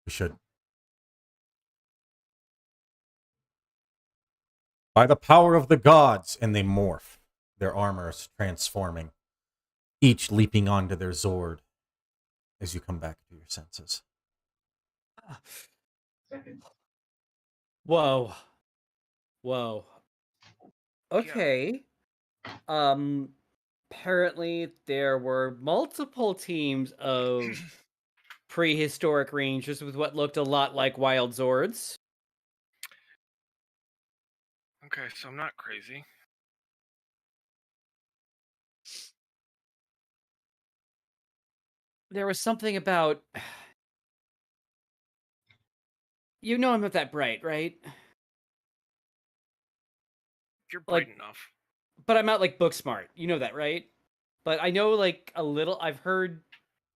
We should. By the power of the gods, and they morph, their armors transforming, each leaping onto their Zord as you come back to your senses. Whoa. Okay. Apparently there were multiple teams of prehistoric rangers with what looked a lot like wild Zords. Okay, so I'm not crazy. There was something about... You know I'm not that bright, right? You're bright enough. But I'm not like book smart. You know that, right? But I know like a little. I've heard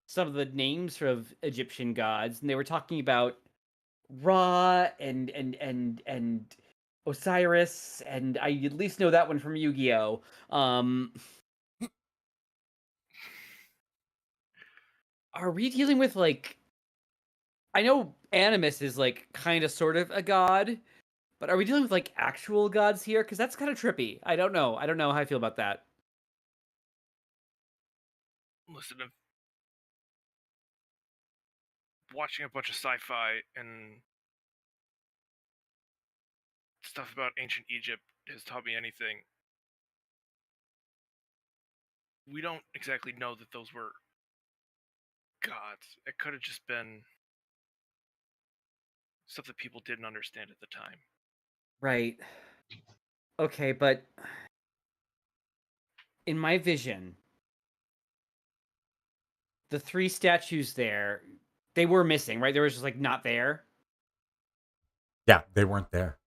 some of the names of Egyptian gods, and they were talking about Ra and Osiris, and I at least know that one from Yu-Gi-Oh. Are we dealing with like? I know Animus is like kind of sort of a god, but are we dealing with like actual gods here? Because that's kind of trippy. I don't know. I don't know how I feel about that. Listen, I'm watching a bunch of sci-fi and stuff about ancient Egypt has taught me anything. We don't exactly know that those were gods. It could have just been stuff that people didn't understand at the time. Right. Okay, but in my vision, the three statues there, they were missing, right? They were just like not there. Yeah, they weren't there.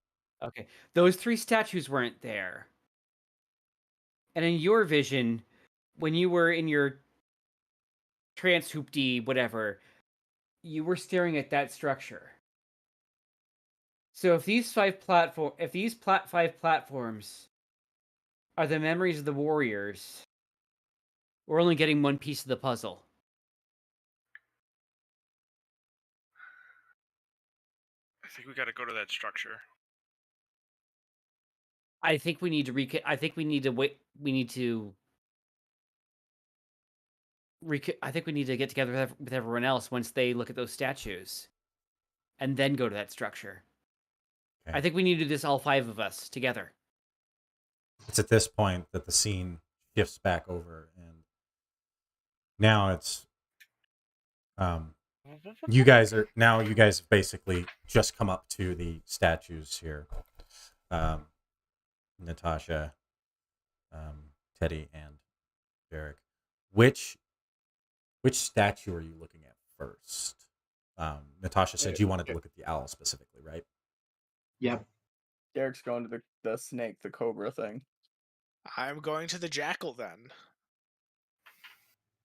Okay. Those three statues weren't there. And in your vision, when you were in your trans hoopty whatever, you were staring at that structure. So if these five platforms are the memories of the warriors, we're only getting one piece of the puzzle. I think we got to go to that structure. I think we need to I think we need to wait. We need to. I think we need to get together with everyone else once they look at those statues, and then go to that structure. Okay. I think we need to do this, all five of us together. It's at this point that the scene shifts back over, and now it's you guys have basically just come up to the statues here. Natasha, Teddy, and Derek. Which statue are you looking at first? Natasha said you wanted to look at the owl specifically, right? Yep. Derek's going to the snake, the cobra thing. I'm going to the jackal then.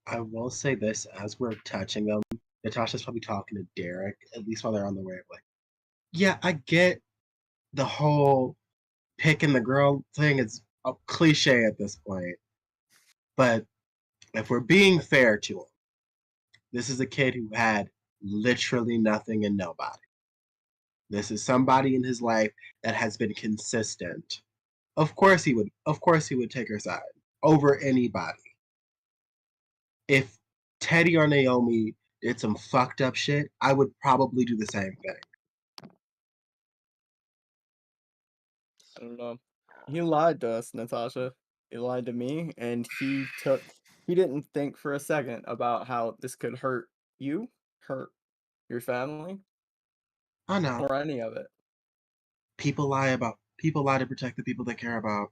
I will say this as we're touching them. Natasha's probably talking to Derek, at least while they're on the way. Like, yeah, I get the whole picking the girl thing is a cliche at this point. But if we're being fair to him, this is a kid who had literally nothing and nobody. This is somebody in his life that has been consistent. Of course he would take her side over anybody. If Teddy or Naomi did some fucked up shit, I would probably do the same thing. I don't know. He lied to us, Natasha. He lied to me, and he didn't think for a second about how this could hurt you, hurt your family, I know. or any of it. People lie to protect the people they care about.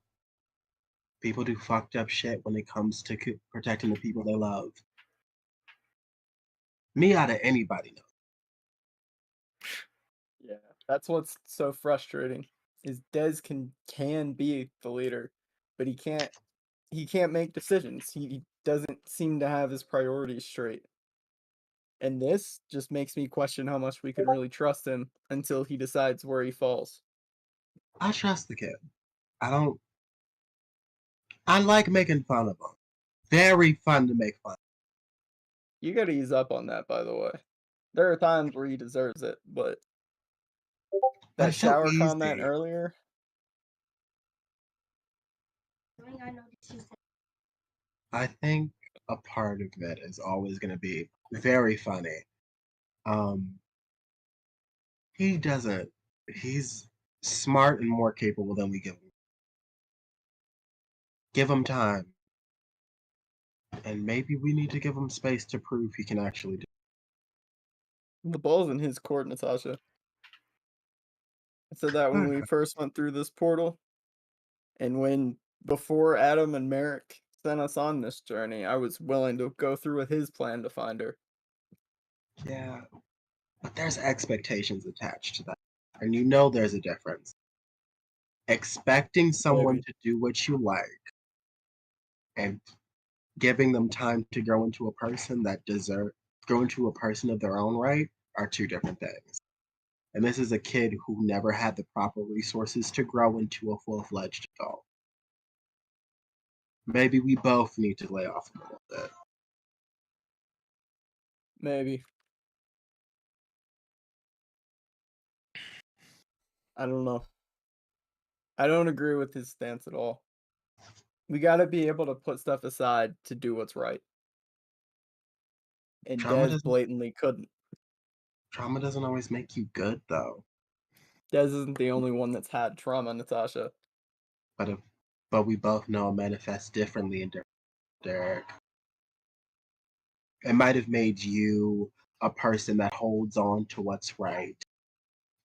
People do fucked up shit when it comes to protecting the people they love. Me out of anybody knows. Yeah, that's what's so frustrating. Is Dez can be the leader, but he can't make decisions. He doesn't seem to have his priorities straight. And this just makes me question how much we can really trust him until he decides where he falls. I trust the kid. I like making fun of him. Very fun to make fun. You gotta ease up on that, by the way. There are times where he deserves it, but that it's so shower comment easy. earlier. I think a part of it is always going to be very funny. He doesn't. He's smart and more capable than we give him. Give him time. And maybe we need to give him space to prove he can actually do it. The ball's in his court, Natasha. I said that when we first went through this portal. And before Adam and Merrick sent us on this journey, I was willing to go through with his plan to find her. Yeah. But there's expectations attached to that. And you know there's a difference. Expecting someone Maybe. to do what you like and giving them time to grow into a person of their own right are two different things. And this is a kid who never had the proper resources to grow into a full-fledged adult. Maybe we both need to lay off a little bit. Maybe. I don't know. I don't agree with his stance at all. We got to be able to put stuff aside to do what's right. And Dez blatantly couldn't. Trauma doesn't always make you good, though. Dez isn't the only one that's had trauma, Natasha. But we both know it manifests differently in Derek. It might have made you a person that holds on to what's right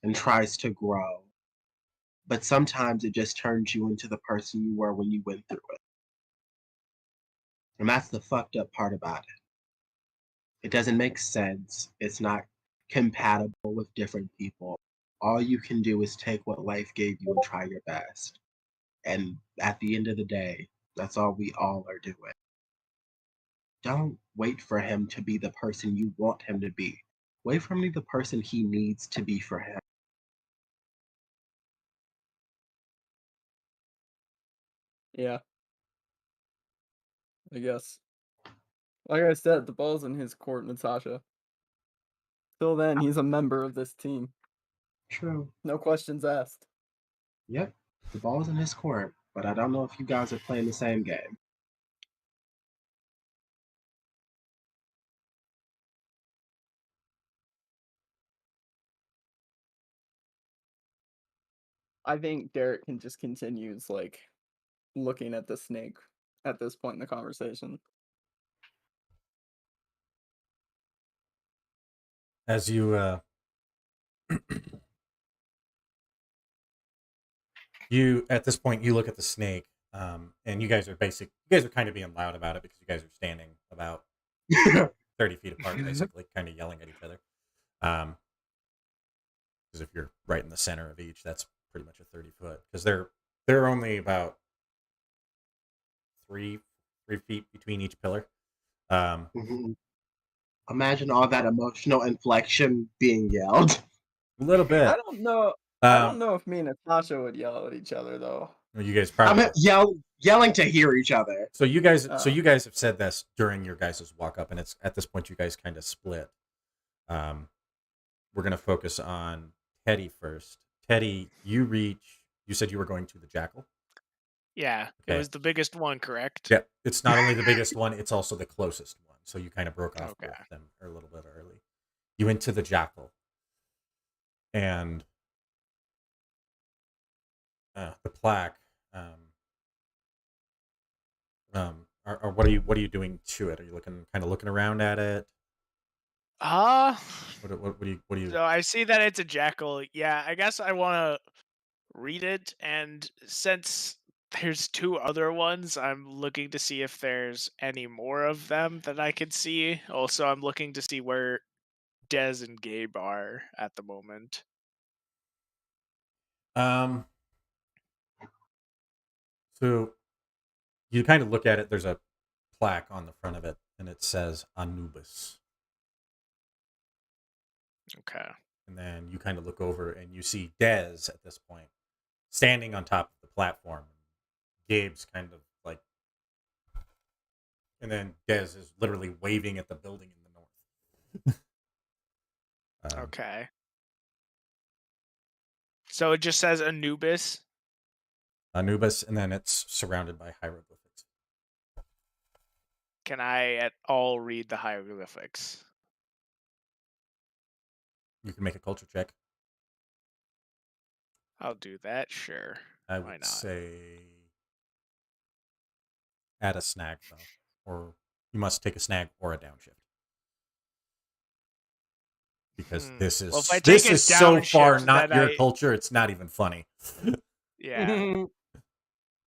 and tries to grow. But sometimes it just turns you into the person you were when you went through it. And that's the fucked up part about it. It doesn't make sense. It's not compatible with different people. All you can do is take what life gave you and try your best. And at the end of the day, that's all we all are doing. Don't wait for him to be the person you want him to be. Wait for him to be the person he needs to be for him. Yeah. I guess. Like I said, the ball's in his court, Natasha. Till then, he's a member of this team. True. No questions asked. Yep. The ball's in his court, but I don't know if you guys are playing the same game. I think Derek can just continues like looking at the snake at this point in the conversation. As you you at this point you look at the snake, and you guys are kind of being loud about it because you guys are standing about 30 feet apart, basically, kind of yelling at each other. Because if you're right in the center of each, that's pretty much a 30-foot. Because they're only about 3 feet between each pillar. Imagine all that emotional inflection being yelled. A little bit. I don't know. I don't know if me and Natasha would yell at each other though. You guys probably yelling to hear each other. So you guys have said this during your guys' walk up, and it's at this point you guys kind of split. We're gonna focus on Teddy first. Teddy, you said you were going to the Jackal? Yeah, okay. It was the biggest one, correct? Yeah, it's not only the biggest one, it's also the closest one. So you kind of broke off with them a little bit early. You went to the Jackal. And the plaque, what are you doing to it? Are you looking around at it? What do you? So I see that it's a jackal. Yeah, I guess I want to read it, and since there's 2 other ones, I'm looking to see if there's any more of them that I can see. Also, I'm looking to see where Dez and Gabe are at the moment. So you kind of look at it. There's a plaque on the front of it, and it says Anubis. Okay. And then you kind of look over, and you see Dez at this point standing on top of the platform. Gabe's kind of like, and then Dez is literally waving at the building in the north. Okay. So it just says Anubis. Anubis, and then it's surrounded by hieroglyphics. Can I at all read the hieroglyphics? You can make a culture check. I'll do that, sure. I would say add a snag, though. Or you must take a snag or a downshift. Because this is so far not your culture, it's not even funny. Yeah.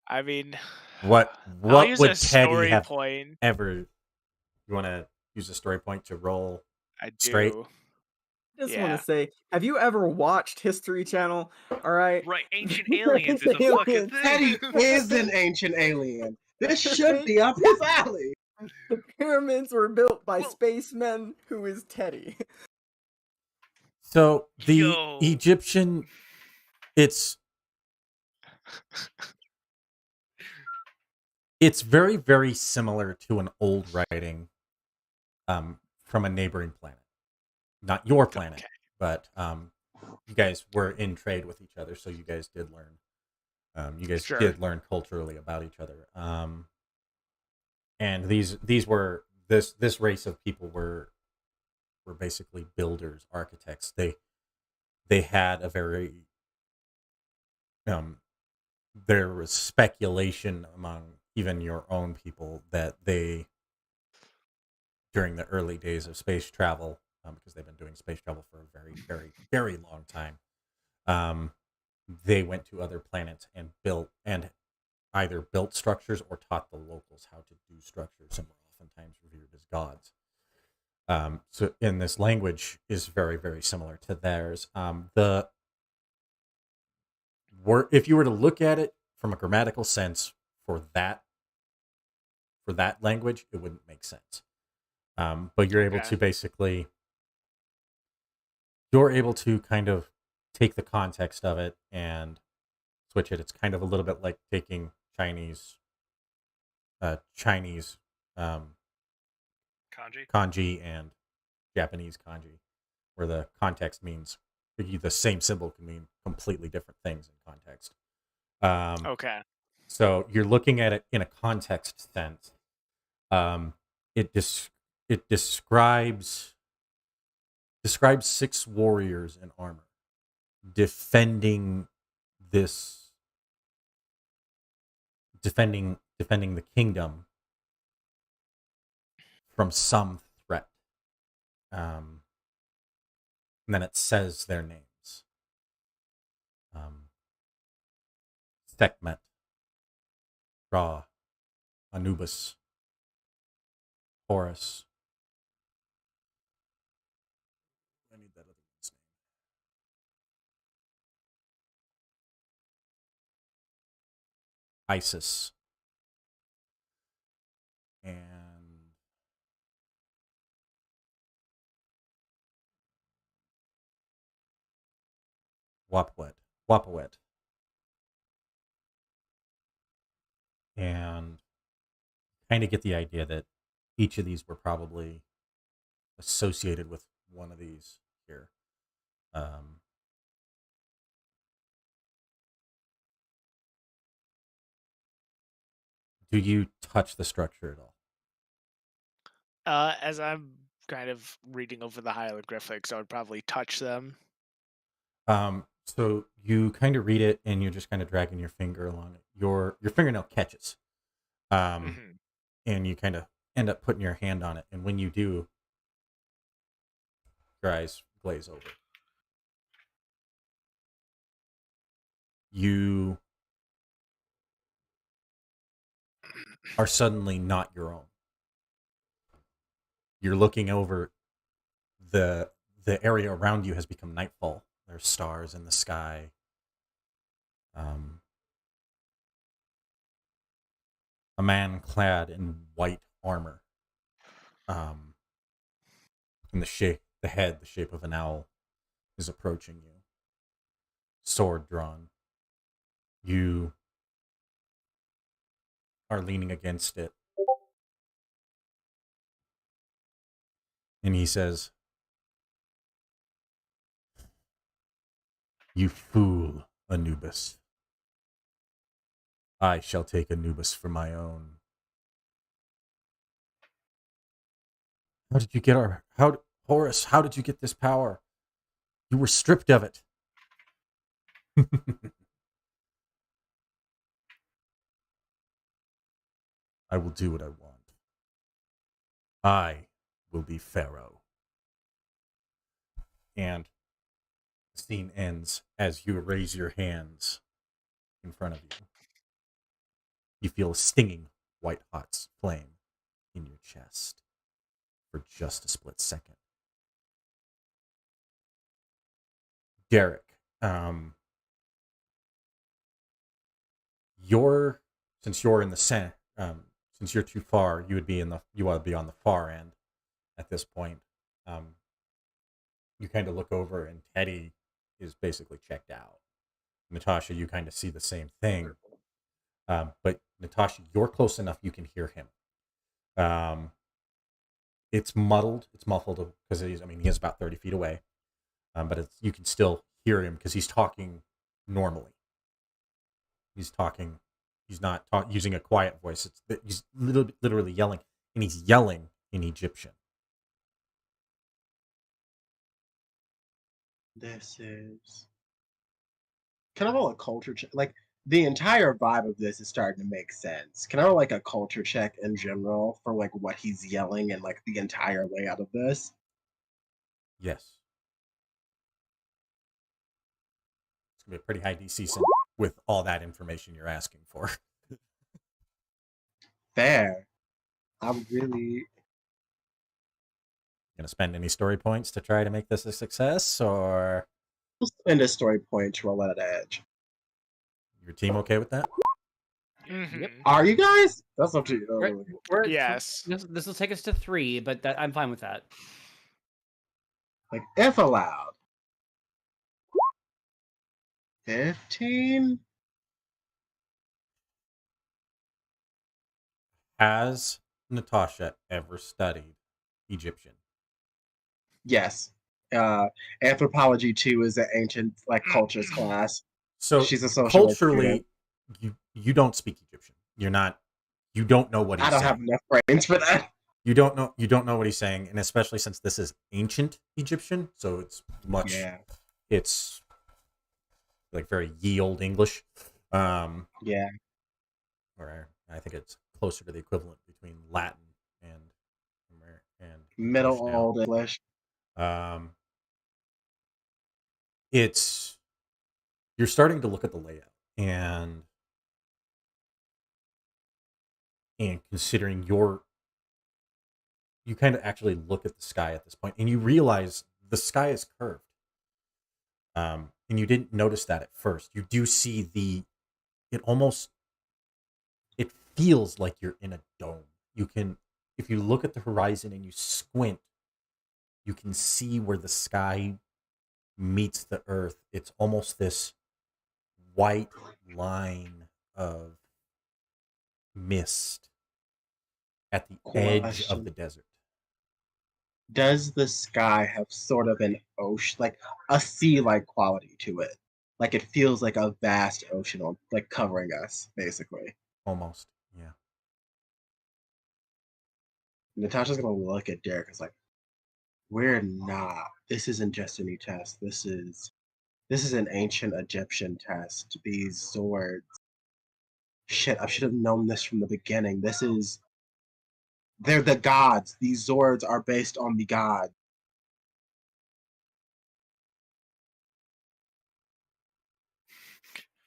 I mean, what would Teddy have ever? You want to use a story point to roll straight? I just want to say, have you ever watched History Channel? All right. Right, Ancient Aliens is a fucking thing. Teddy is an ancient alien. This should be up his alley. The pyramids were built by spacemen. Who is Teddy? So the Yo. Egyptian, it's very, very similar to an old writing from a neighboring planet. Not your planet, Okay. but you guys were in trade with each other, so you guys did learn. You guys Sure. did learn culturally about each other. And these were this race of people were basically builders, architects. They had a very there was speculation among even your own people that they, during the early days of space travel, because they've been doing space travel for a very, very, very long time, they went to other planets and either built structures or taught the locals how to do structures, and were oftentimes revered as gods. So in this language is very, very similar to theirs. If you were to look at it from a grammatical sense for that language, it wouldn't make sense. But you're able to basically, you're able to kind of take the context of it and switch it. It's kind of a little bit like taking Chinese Kanji. kanji and Japanese kanji, where the context means the same symbol can mean completely different things in context. Okay. So you're looking at it in a context sense. It describes 6 warriors in armor defending the kingdom from some threat. And then it says their names. Sekhmet, Ra, Anubis, Horus. I need that other one's name. Isis. And Wapawet. And kind of get the idea that each of these were probably associated with one of these here. Do you touch the structure at all? As I'm kind of reading over the hieroglyphics, I would probably touch them. So you kind of read it and you're just kind of dragging your finger along it. Your fingernail catches. Mhm. And you kind of end up putting your hand on it. And when you do, your eyes glaze over. You are suddenly not your own. You're looking over, the area around you has become nightfall. There's stars in the sky. A man clad in white armor. In the head, the shape of an owl, is approaching you. Sword drawn. You are leaning against it. And he says, "You fool, Anubis. I shall take Anubis for my own." How did you get Horus, how did you get this power? You were stripped of it. I will do what I want. I will be Pharaoh. And the scene ends as you raise your hands in front of you. You feel a stinging white hot flame in your chest for just a split second. Derek, since you're in the center, since you're too far, you want to be on the far end at this point. you kind of look over, and Teddy is basically checked out. Natasha, you kind of see the same thing. But Natasha, you're close enough you can hear him. It's muddled, it's muffled because he is about 30 feet away. But you can still hear him because he's talking normally. He's talking. He's not using a quiet voice. He's literally yelling, and he's yelling in Egyptian. This is kind of all a culture check. Like the entire vibe of this is starting to make sense. Can I roll like a culture check in general for like what he's yelling and like the entire layout of this? Yes. It's gonna be a pretty high DC with all that information you're asking for. Fair. I'm really Gonna spend any story points to try to make this a success, or we'll spend a story point to roll at edge. your team okay with that? Yep. Are you guys? That's up to you. We're at Yes. This will take us to 3, but I'm fine with that. Like if allowed. 15? Has Natasha ever studied Egyptian? Yes. Anthropology 2 is an ancient like cultures class. So she's a social culturally, you don't speak Egyptian. You don't know what he's I don't saying. have enough brains for that. You don't know what he's saying, and especially since this is ancient Egyptian, so it's much. Yeah. It's like very ye old English. Yeah. Or I think it's closer to the equivalent between Latin and Middle English now. Old English. You're starting to look at the layout and considering you kind of actually look at the sky at this point and you realize the sky is curved. And you didn't notice that at first. You do see it feels like you're in a dome. If you look at the horizon and you squint, you can see where the sky meets the earth. It's almost this white line of mist at the edge of the desert. Does the sky have sort of an ocean, like a sea-like quality to it? Like it feels like a vast ocean, like covering us, basically. Almost, yeah. Natasha's gonna look at Derek. It's like, we're not. This isn't just any test. This is an ancient Egyptian test. These swords. Shit, I should have known this from the beginning. They're the gods. These Zords are based on the gods.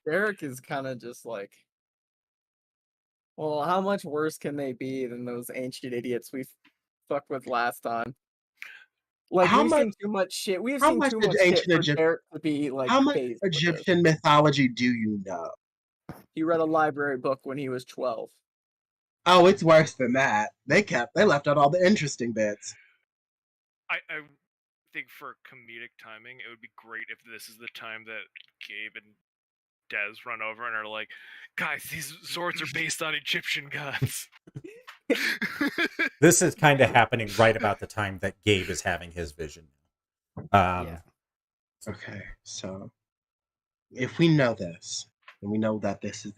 Derek is kind of just like, well, how much worse can they be than those ancient idiots we fucked with last time? Like, we've seen too much shit. We've seen too much shit for Derek to be like. How much Egyptian mythology do you know? He read a library book when he was 12. Oh, it's worse than that. They left out all the interesting bits. I think for comedic timing, it would be great if this is the time that Gabe and Des run over and are like, guys, these swords are based on Egyptian gods. This is kind of happening right about the time that Gabe is having his vision. Yeah. Okay, so if we know this, and we know that this is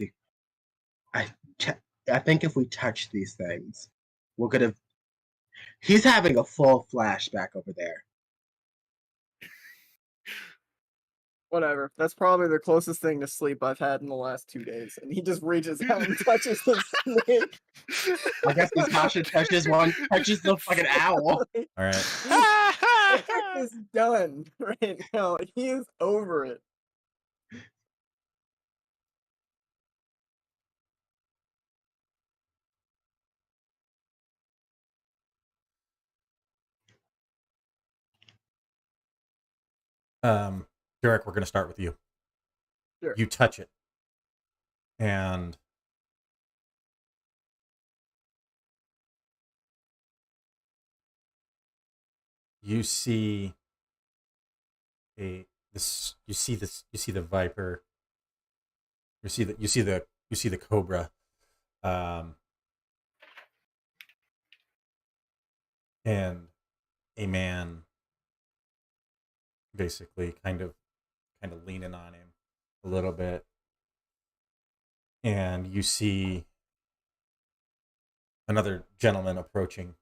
I think if we touch these things, we're gonna. He's having a full flashback over there. Whatever. That's probably the closest thing to sleep I've had in the last 2 days. And he just reaches out and touches the snake. I guess Natasha touches the fucking owl. All right. Eric is done right now. He is over it. Derek, we're going to start with you. Sure. You touch it. And you see you see the viper, you see the cobra, um, and a man basically kind of leaning on him a little bit, and you see another gentleman approaching,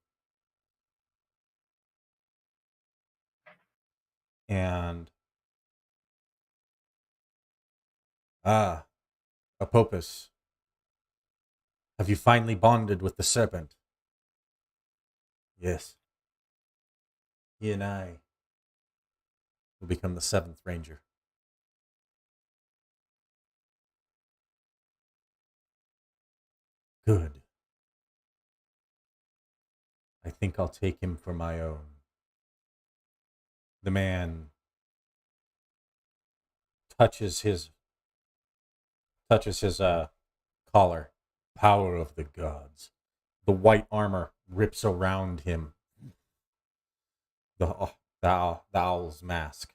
and ah, Apopus, have you finally bonded with the serpent? Yes. He and I will become the seventh ranger. Good. I think I'll take him for my own. The man touches his collar. Power of the gods. The white armor rips around him. The owl's mask.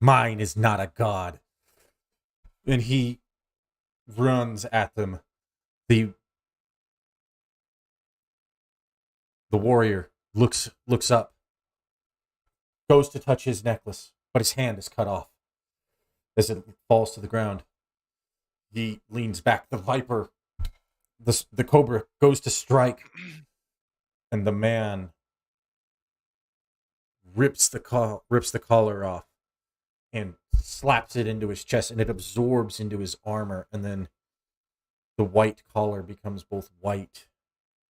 Mine is not a god. And he runs at them. The warrior looks up, goes to touch his necklace, but his hand is cut off as it falls to the ground. He leans back. The viper, the cobra, goes to strike, and the man rips the collar off and slaps it into his chest, and it absorbs into his armor, and then the white collar becomes both white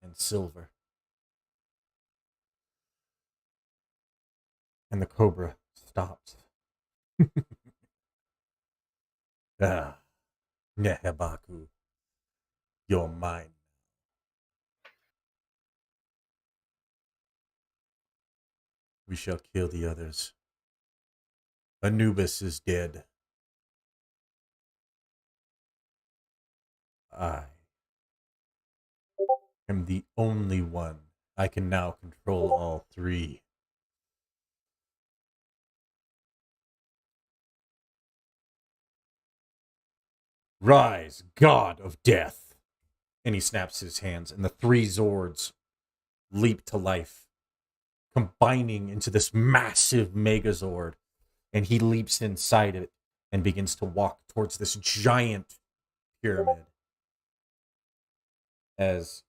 and silver. And the cobra stops. Ah, Nehebaku, you're mine. We shall kill the others. Anubis is dead. I am the only one. I can now control all three. Rise, god of death. And he snaps his hands, and the three Zords leap to life, combining into this massive Megazord. And he leaps inside it and begins to walk towards this giant pyramid. As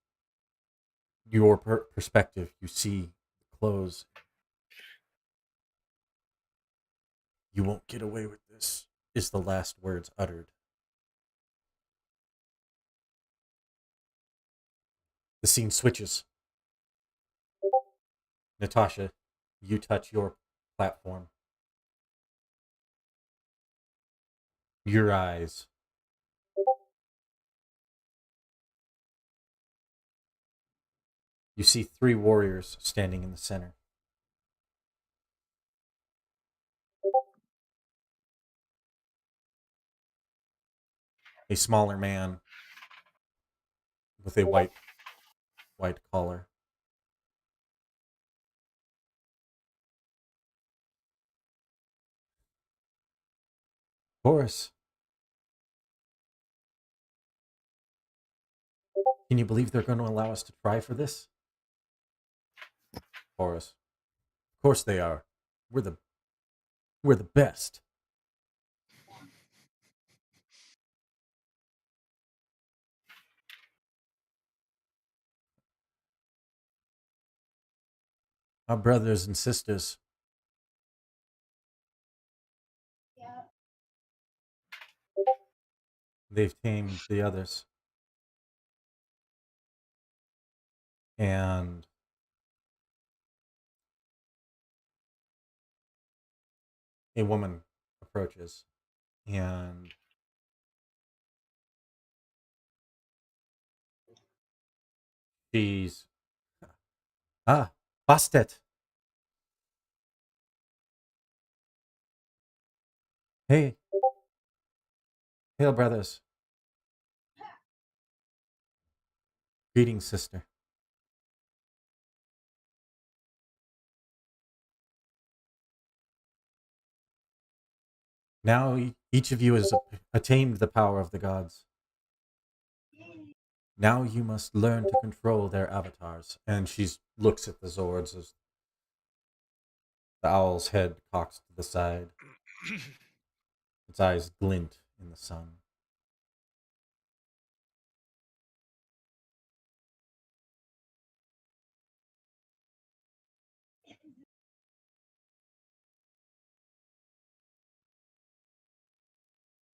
your perspective, you see close. You won't get away with this, is the last words uttered. The scene switches. Natasha, you touch your platform. Your eyes. You see three warriors standing in the center. A smaller man with a white collar. Horus, can you believe they're going to allow us to try for this? Horus, of course they are. We're the best. Our brothers and sisters. They've tamed the others. And a woman approaches, and she's Bastet. Hey, hail brothers. Greetings, sister. Now each of you has attained the power of the gods. Now you must learn to control their avatars. And she looks at the Zords as the owl's head cocks to the side. Its eyes glint in the sun.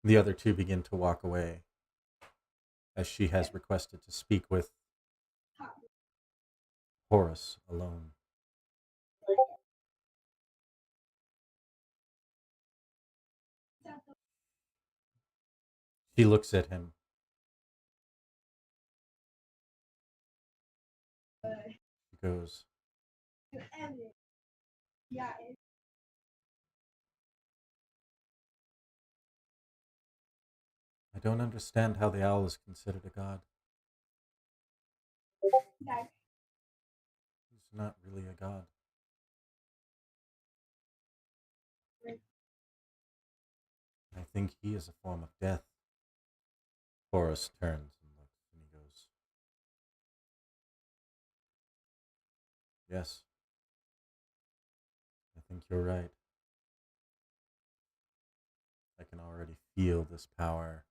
The other two begin to walk away as she has requested to speak with Horus alone. She looks at him. She goes, I don't understand how the owl is considered a god. He's not really a god. I think he is a form of death. Horus turns and looks and he goes, yes, I think you're right. I can already feel this power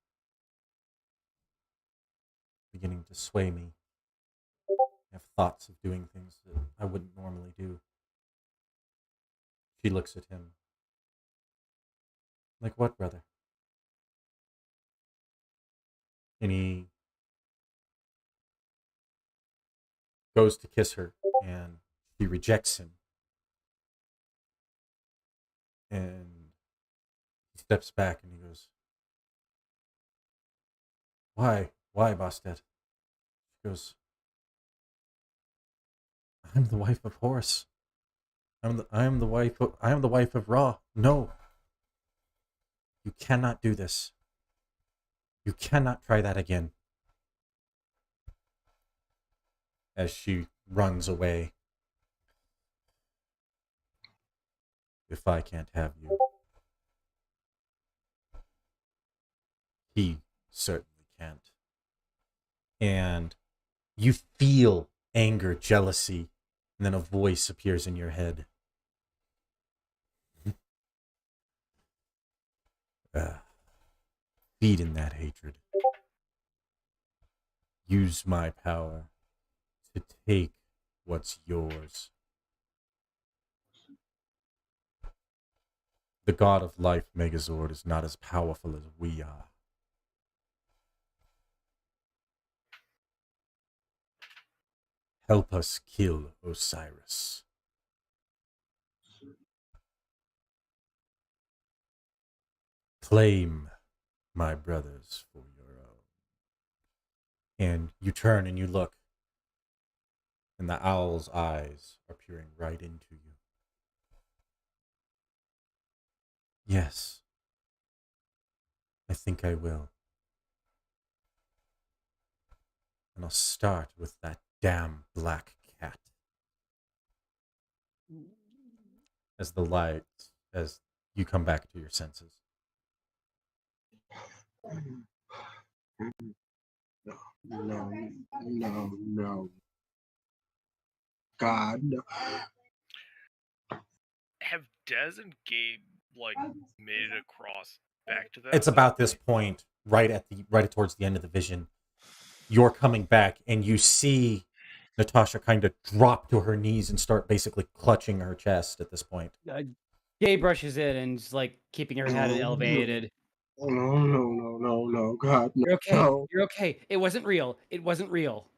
beginning to sway me. I have thoughts of doing things that I wouldn't normally do. She looks at him. Like what, brother? And he goes to kiss her, and she rejects him. And he steps back and he goes, Why? Why, Bastet? She goes, I'm the wife of Horus. I am the wife of Ra. No. You cannot do this. You cannot try that again. As she runs away. If I can't have you, he certainly can't. And you feel anger, jealousy, and then a voice appears in your head. Feed in that hatred. Use my power to take what's yours. The god of life, Megazord, is not as powerful as we are. Help us kill Osiris. Claim my brothers for your own. And you turn and you look, and the owl's eyes are peering right into you. Yes, I think I will. And I'll start with that damn black cat. As the lights, as you come back to your senses. No. God, no. Have Dez and Gabe made it across back to them? It's about this point, right towards the end of the vision. You're coming back, and you see Natasha kind of drop to her knees and start basically clutching her chest at this point. Gabe rushes in and is keeping her head elevated. No, God, no. You're okay. No. You're okay. It wasn't real. It wasn't real.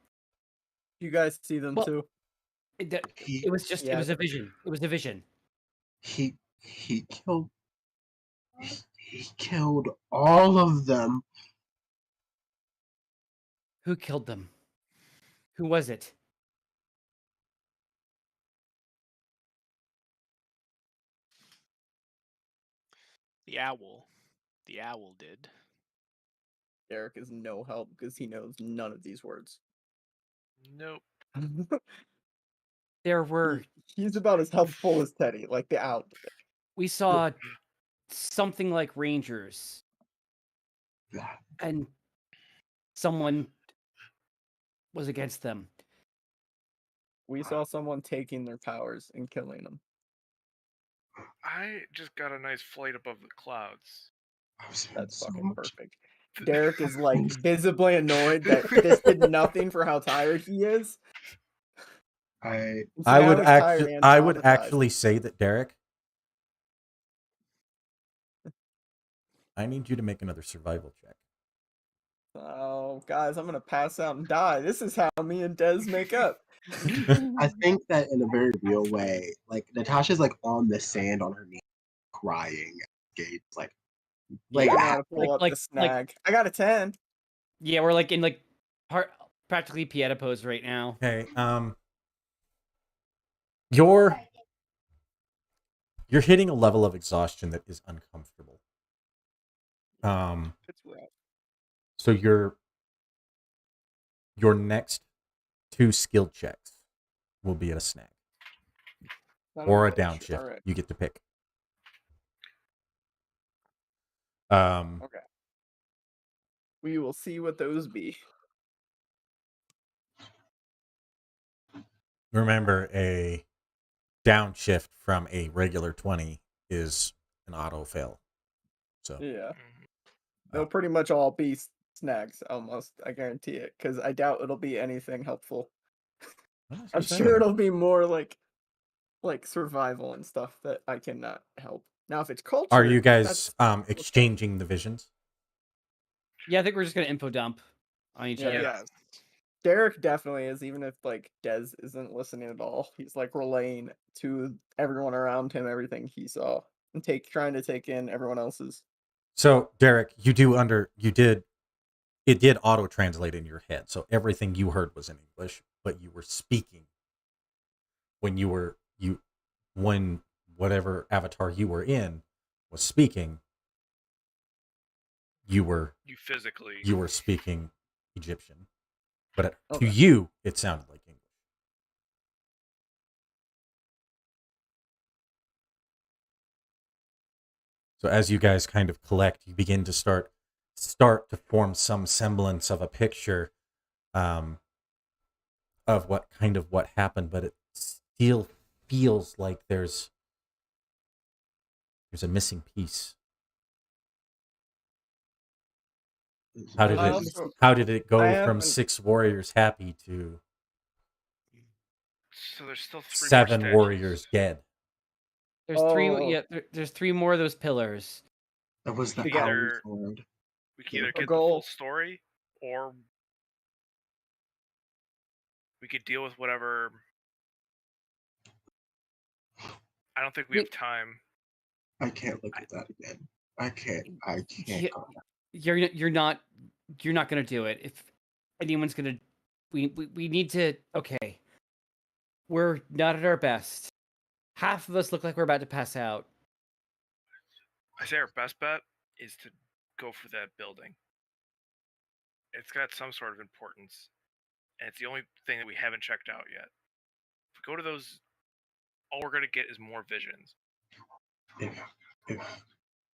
You guys see them too? It was just. It was a vision. It was a vision. He killed all of them. Who killed them? Who was it? The owl. The owl did. Derek is no help because he knows none of these words. Nope. There were. He's about as helpful as Teddy, like the owl. We saw something like Rangers, Yeah. and someone was against them. We saw someone taking their powers and killing them. I just got a nice flight above the clouds. I've spent That's so fucking much. perfect. Derek is like visibly annoyed that this did nothing for how tired he is. I And so I now would he's tired actually, and I would traumatized. actually say that, Derek, I need you to make another survival check. Oh, guys, I'm gonna pass out and die. This is how me and Des make up. I think that in a very real way, like Natasha's like on the sand on her knees, crying. Gates like I know ah, how to pull up like- the snag. I got a 10. Yeah, we're like in like practically Pieta pose right now. Okay. You're hitting a level of exhaustion that is uncomfortable. It's rough. So your next 2 skill checks will be at a snag Son of or a bitch. downshift. Alright. You get to pick. Okay. We will see what those be. Remember, a downshift from a regular 20 is an auto fail. So Yeah. Mhm. They'll pretty much all be snags, almost. I guarantee it. Because I doubt it'll be anything helpful. I'm sure it'll be more like survival and stuff that I cannot help. Now, if it's culture, Are you that's guys exchanging the visions? Yeah, I think we're just gonna info dump on each Yeah. other. Yes. Derek definitely is, even if like Des isn't listening at all. He's like relaying to everyone around him everything he saw and trying to take in everyone else's. So, Derek, it did auto translate in your head. So everything you heard was in English, but you were speaking when whatever avatar you were in was speaking, you were physically. speaking Egyptian. But Okay. to you, it sounded like English. So as you guys kind of collect, you begin to start to form some semblance of a picture of what happened, but it still feels like there's a missing piece. How did I it also- how did it go I from haven't- 6 warriors happy to So there's still 3 7 more warriors dead? There's 3. Oh. Yeah, there's 3 more of those pillars. that was the Either- hour sword. We can either A get the goal. full story, or we could deal with whatever. I don't think we have time. I can't look at that again. I can't. Yeah. go. You're not gonna do it. If anyone's gonna, we need to. Okay, we're not at our best. Half of us look like we're about to pass out. I say our best bet is to go for that building. It's got some sort of importance, and it's the only thing that we haven't checked out yet. If we go to those, all we're gonna get is more visions. If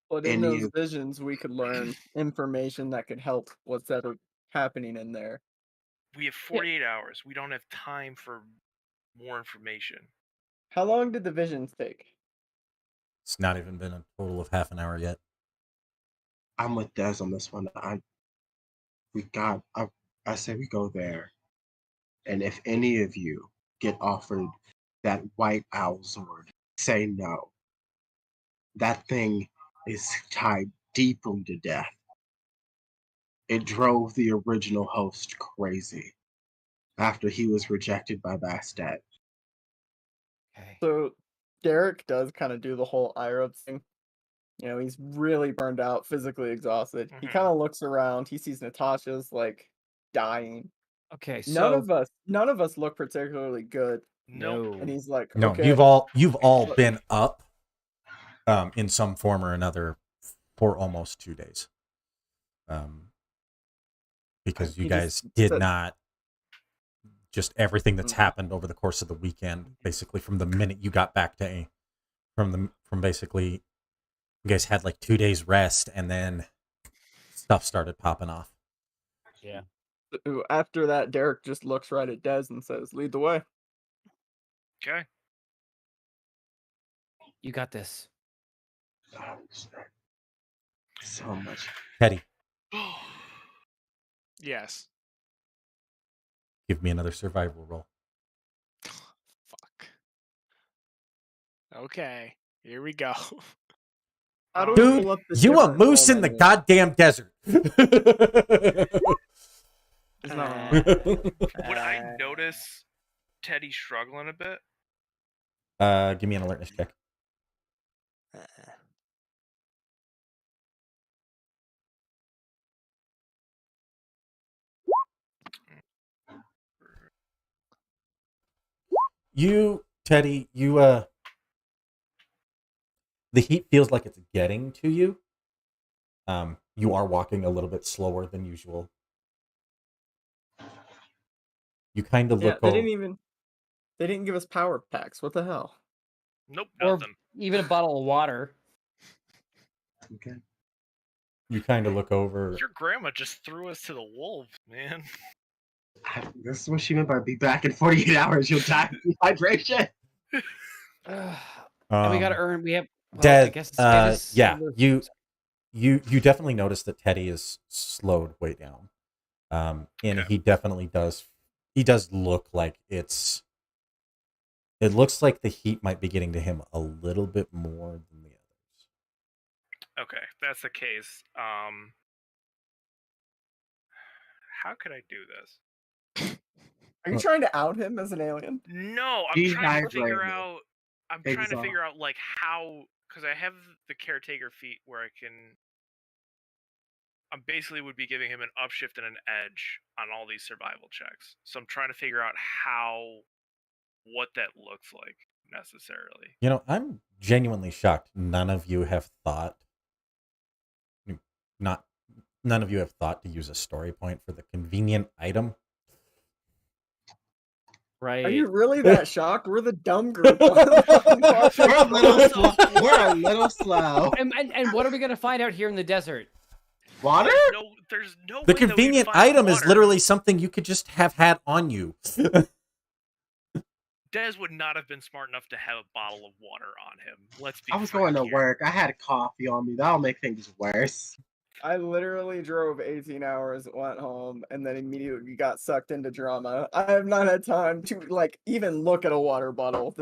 But in any those of- visions, we could learn information that could help what's ever happening in there. We have 48 hours. We don't have time for more information. How long did the visions take? It's not even been a total of half an hour yet. I'm with Des on this one. I say we go there, and if any of you get offered that white owl sword, say no. That thing is tied deeply to death. It drove the original host crazy after he was rejected by Bastet. Okay. So Derek does kind of do the whole Ira thing. You know, he's really burned out, physically exhausted. He Mhm. kind of looks around. He sees Natasha's like dying. Okay. None So of us look particularly good. Nope. And he's like, No, okay, you've all Look. been up in some form or another for almost 2 days. Because you He guys just did said- not just everything that's Mhm. happened over the course of the weekend, basically from the minute you got back to from basically You guys had like 2 days rest, and then stuff started popping off. Yeah. After that, Derek just looks right at Dez and says, "Lead the way." Okay. You got this. So much. Teddy, Yes. give me another survival roll. Fuck. Okay. Here we go. How do we Dude, pull up the you a different moose roll in the menus? goddamn desert. It's not wrong. Would I notice Teddy struggling a bit? Give me an alertness check. You, Teddy, the heat feels like it's getting to you. You are walking a little bit slower than usual. You kind of Yeah, look they over. didn't give us power packs. What the hell? Nope, Or nothing. even a bottle of water. Okay. You kind of look over. Your grandma just threw us to the wolves, man. This is what she meant by be back in 48 hours. You'll die of dehydration. And we got to earn. We have. Well, Des, I guess. It's yeah, you definitely notice that Teddy is slowed way down. And Okay. he definitely does. He does look like it looks like the heat might be getting to him a little bit more than the others. Okay, if that's the case. How could I do this? Are you trying to out him as an alien? No, I'm trying to figure Dehydrated. out. I'm trying to figure out like how, because I have the caretaker feat where I basically would be giving him an upshift and an edge on all these survival checks. So I'm trying to figure out what that looks like necessarily. You know, I'm genuinely shocked. None of you have thought to use a story point for the convenient item. right. Are you really that shocked? We're the dumb group. We're a little slow. We're a little slow. And what are we gonna find out here in the desert? Water? There's no The way that we'd convenient find item is water. literally something you could just have had on you. Dez would not have been smart enough to have a bottle of water on him. Let's be I was going to frank here. work. I had coffee on me. That'll make things worse. I literally drove 18 hours, went home, and then immediately got sucked into drama. I have not had time to even look at a water bottle.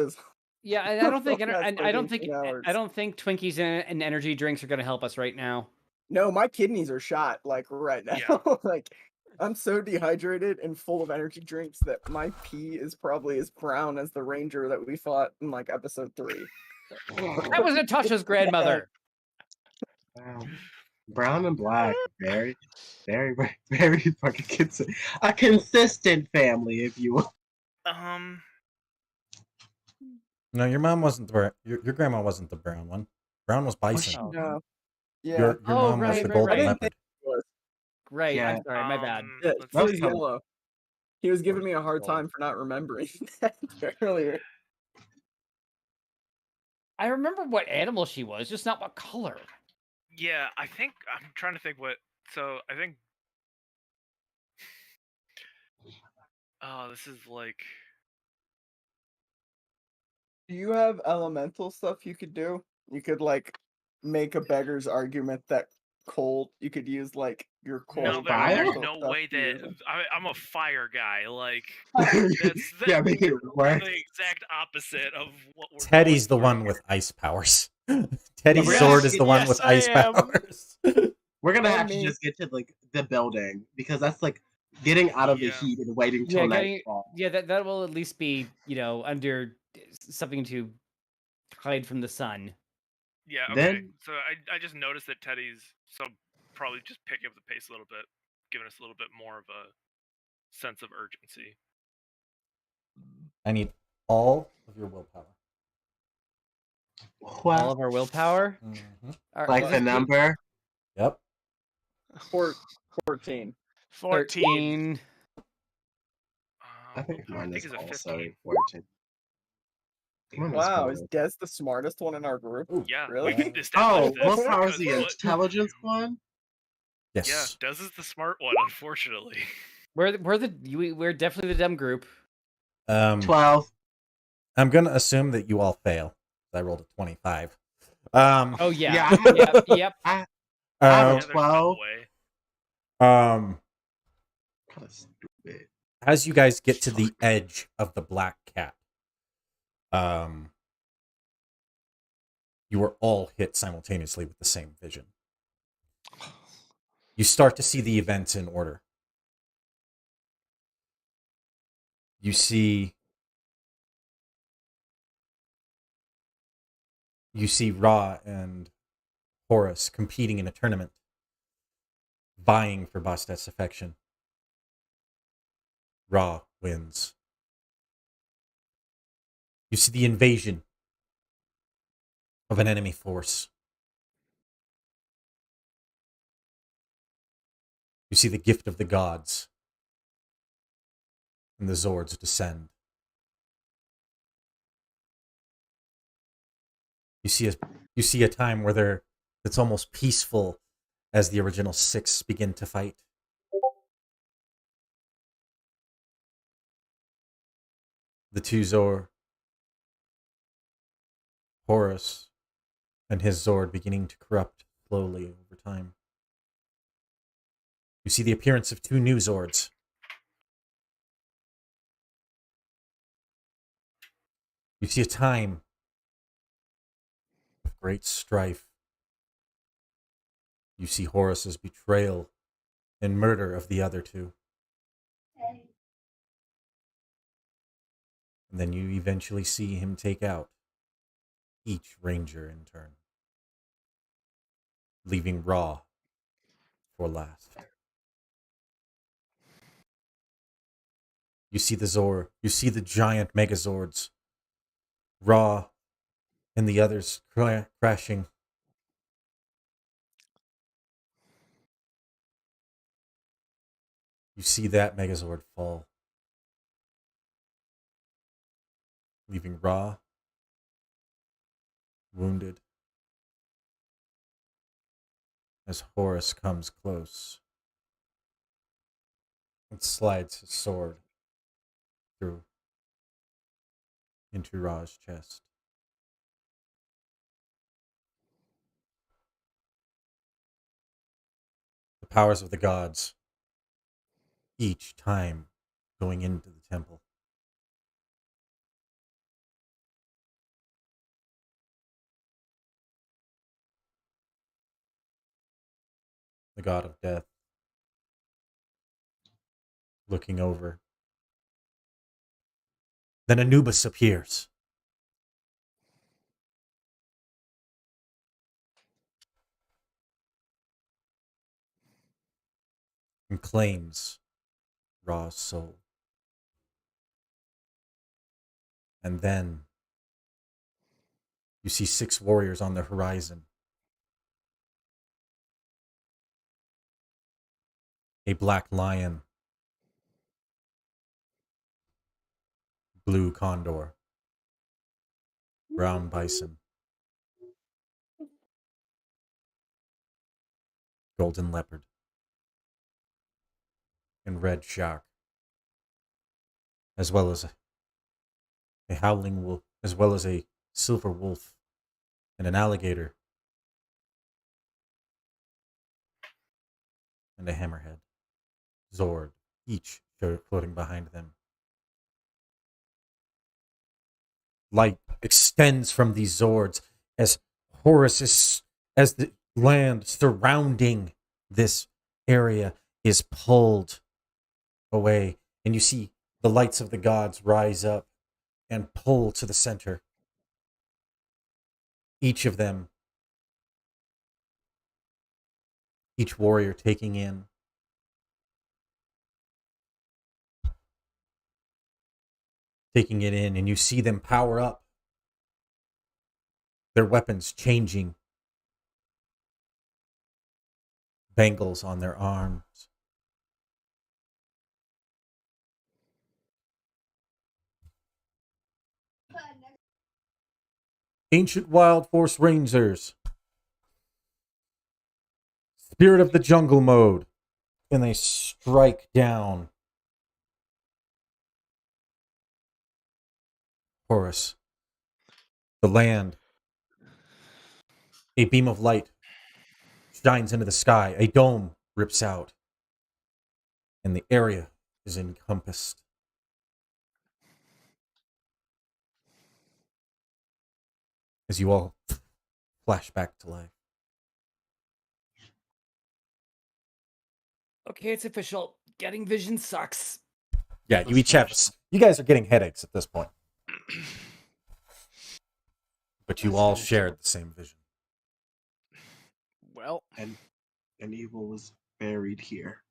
Yeah, and I don't think. That's And like I don't think. 18 hours. I don't think Twinkies and energy drinks are gonna help us right now. No, my kidneys are shot right now. Yeah. I'm so dehydrated and full of energy drinks that my pee is probably as brown as the ranger that we fought in episode 3. That was Natasha's grandmother. Wow. Brown and black. Very, very, very fucking a consistent family, if you will. No, your mom wasn't your grandma wasn't the brown one. Brown was bison. No. Yeah. Your mom was right, the right, golden right. leopard. Right. Yeah. I'm sorry. My bad. Yeah, Let's he was see. yellow. He was giving me a hard Oh. time for not remembering that earlier. I remember what animal she was, just not what color. Yeah, I think I'm trying to think what. So I think. Oh, this is like. Do you have elemental stuff you could do? You could make a beggar's argument that cold. You could use your cold. No, fire? there's elemental no stuff way to that use. I'm a fire guy. Like Yeah, make it worse. the exact opposite of what we're. Teddy's the going one through. with ice powers. Teddy's Yes, sword is the one yes, with I ice am. powers. We're gonna I have to mean- just get to the building because that's getting out of the Yeah. heat and waiting till nightfall. That will at least be under something to hide from the sun. Yeah. Okay. Then- So I just noticed that Teddy's probably just picking up the pace a little bit, giving us a little bit more of a sense of urgency. I need all of your willpower. All of our willpower. Mm-hmm. All right, Like well, the number. Yep. 14. 14. 13. I think Willpower, mine is it's a also 15. 14. I'm gonna Wow, scroll. is Des the smartest one in our group? Yeah, Really? we Oh, established this. willpower is because the what- intelligence one? Yeah, Yes. Des is the smart one, unfortunately. We're definitely the dumb group. 12. I'm gonna assume that you all fail. I rolled a 25. Oh yeah. Yeah. Yep. I have Uh, a Yeah, there's no 12. way. um, Kind of stupid. as you guys get to the edge of the black cat, you are all hit simultaneously with the same vision. You start to see the events in order. You see Ra and Horus competing in a tournament, vying for Bastet's affection. Ra wins. You see the invasion of an enemy force. You see the gift of the gods, and the Zords descend. You see a time where it's almost peaceful as the original six begin to fight. The two Horus and his Zord beginning to corrupt slowly over time. You see the appearance of two new Zords. You see a time of great strife. You see Horus's betrayal and murder of the other two. And then you eventually see him take out each ranger in turn, leaving Ra for last. You see you see the giant Megazords, Ra and the others crashing. You see that Megazord fall, leaving Ra wounded as Horus comes close and slides his sword through into Ra's chest. The powers of the gods, each time going into the temple. The god of death looking over. Then Anubis appears. And claims Ra's soul. And then you see 6 warriors on the horizon. A black lion, blue condor, brown bison, golden leopard, and red shark, as well as a howling wolf, as well as a silver wolf and an alligator and a hammerhead. Zord, each floating behind them. Light extends from these Zords as as the land surrounding this area is pulled away. And you see the lights of the gods rise up and pull to the center. Each of them, each warrior taking it in, and you see them power up. Their weapons changing. Bangles on their arms. Ancient Wild Force Rangers. Spirit of the Jungle mode. And they strike down Horus. The land. A beam of light shines into the sky. A dome rips out. And the area is encompassed. As you all flash back to life. Okay, it's official. Getting vision sucks. Yeah, you each have. You guys are getting headaches at this point. But you all shared the same vision. Well, And evil was buried here.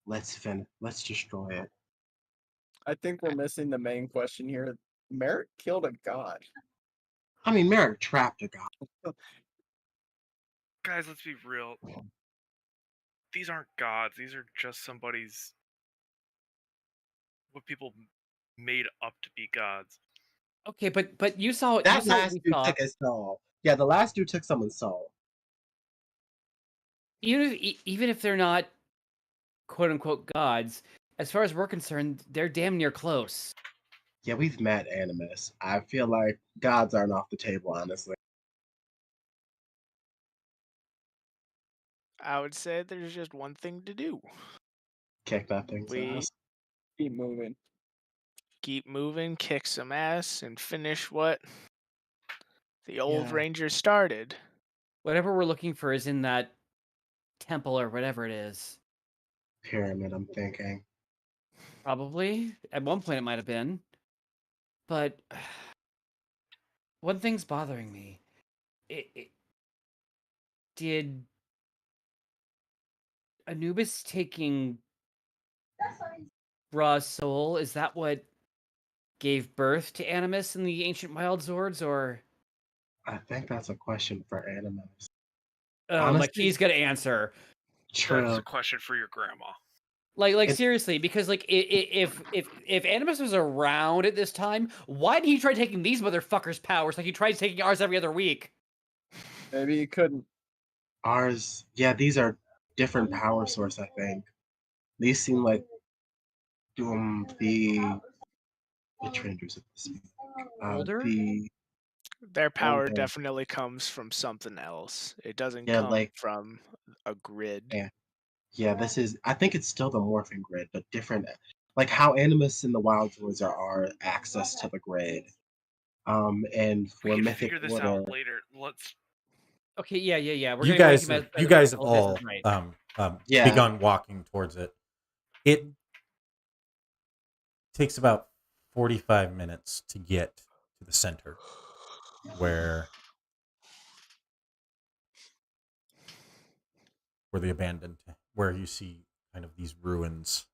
Let's destroy it. I think we're missing the main question here. Merrick killed a god. I mean, Merrick trapped a god. Guys, let's be real. These aren't gods. These are just somebody's what people made up to be gods. Okay, but you saw That you saw what last we dude saw. took his soul. Yeah, the last dude took someone's soul. Even if they're not quote unquote gods, as far as we're concerned, they're damn near close. Yeah, we've met Animus. I feel like gods aren't off the table, honestly. I would say there's just one thing to do. Kick that thing's We ass. Keep moving. keep moving, kick some ass, and finish what the old Yeah. Ranger started. Whatever we're looking for is in that temple or whatever it is. Pyramid, I'm thinking. Probably. At one point it might have been. But one thing's bothering me. Did Anubis taking Ra's soul, is that what gave birth to Animus in the ancient Wild Zords, or I think that's a question for Animus. like Honestly, he's gonna answer? That's True. a question for your grandma. Like It- seriously, because like if Animus was around at this time, why did he try taking these motherfuckers' powers like he tries taking ours every other week? Maybe you couldn't. Ours, yeah, these are different power source, I think. These seem like the which Rangers at this speak? Older? Their power Older. definitely comes from something else. It doesn't Yeah, come like- from a grid. Yeah, this is. I think it's still the morphing grid, but different. Like how Animus and the Wild Wars are our access to the grid. And We for can Mythic figure this Order, out later. Let's. Okay, yeah. We're You gonna guys, make him you as guys have old as all is right. Yeah. begun walking towards it. It takes about 45 minutes to get to the center, where the abandoned, where you see kind of these ruins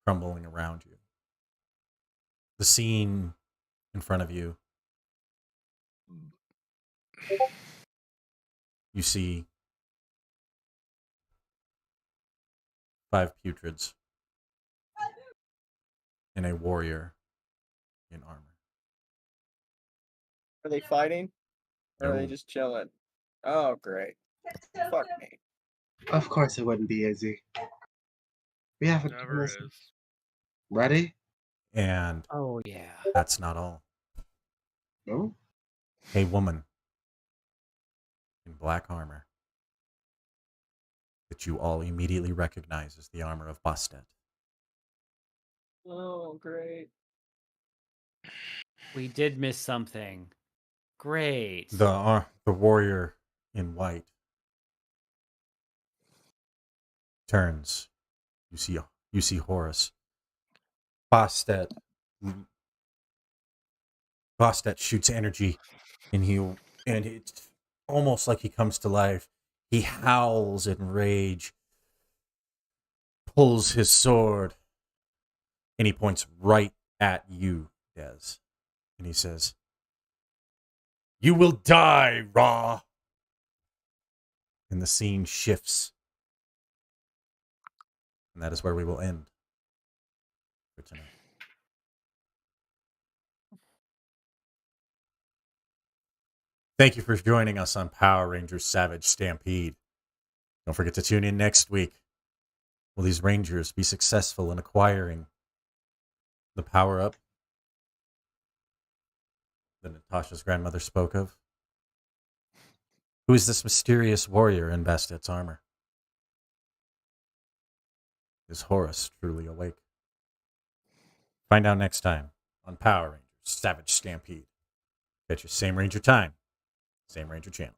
crumbling around you. The scene in front of you, you see 5 putrids and a warrior in armor. Are they fighting? Or are they No. just chilling? Oh, great. Fuck me. of course, it wouldn't be easy. We have Never a is. ready. And Oh yeah. that's not all. No. A woman in black armor that you all immediately recognize as the armor of Bastet. Oh, great. We did miss something. Great. The warrior in white turns. You see Horus. Bastet shoots energy, and it's almost like he comes to life. He howls in rage, pulls his sword, and he points right at you, Des. And he says, "You will die, Ra." And the scene shifts. And that is where we will end for tonight. Thank you for joining us on Power Rangers Savage Stampede. Don't forget to tune in next week. Will these Rangers be successful in acquiring the power-up that Natasha's grandmother spoke of? Who is this mysterious warrior in Bastet's armor? Is Horus truly awake? Find out next time on Power Rangers Savage Stampede. Catch your same Ranger time, same Ranger channel.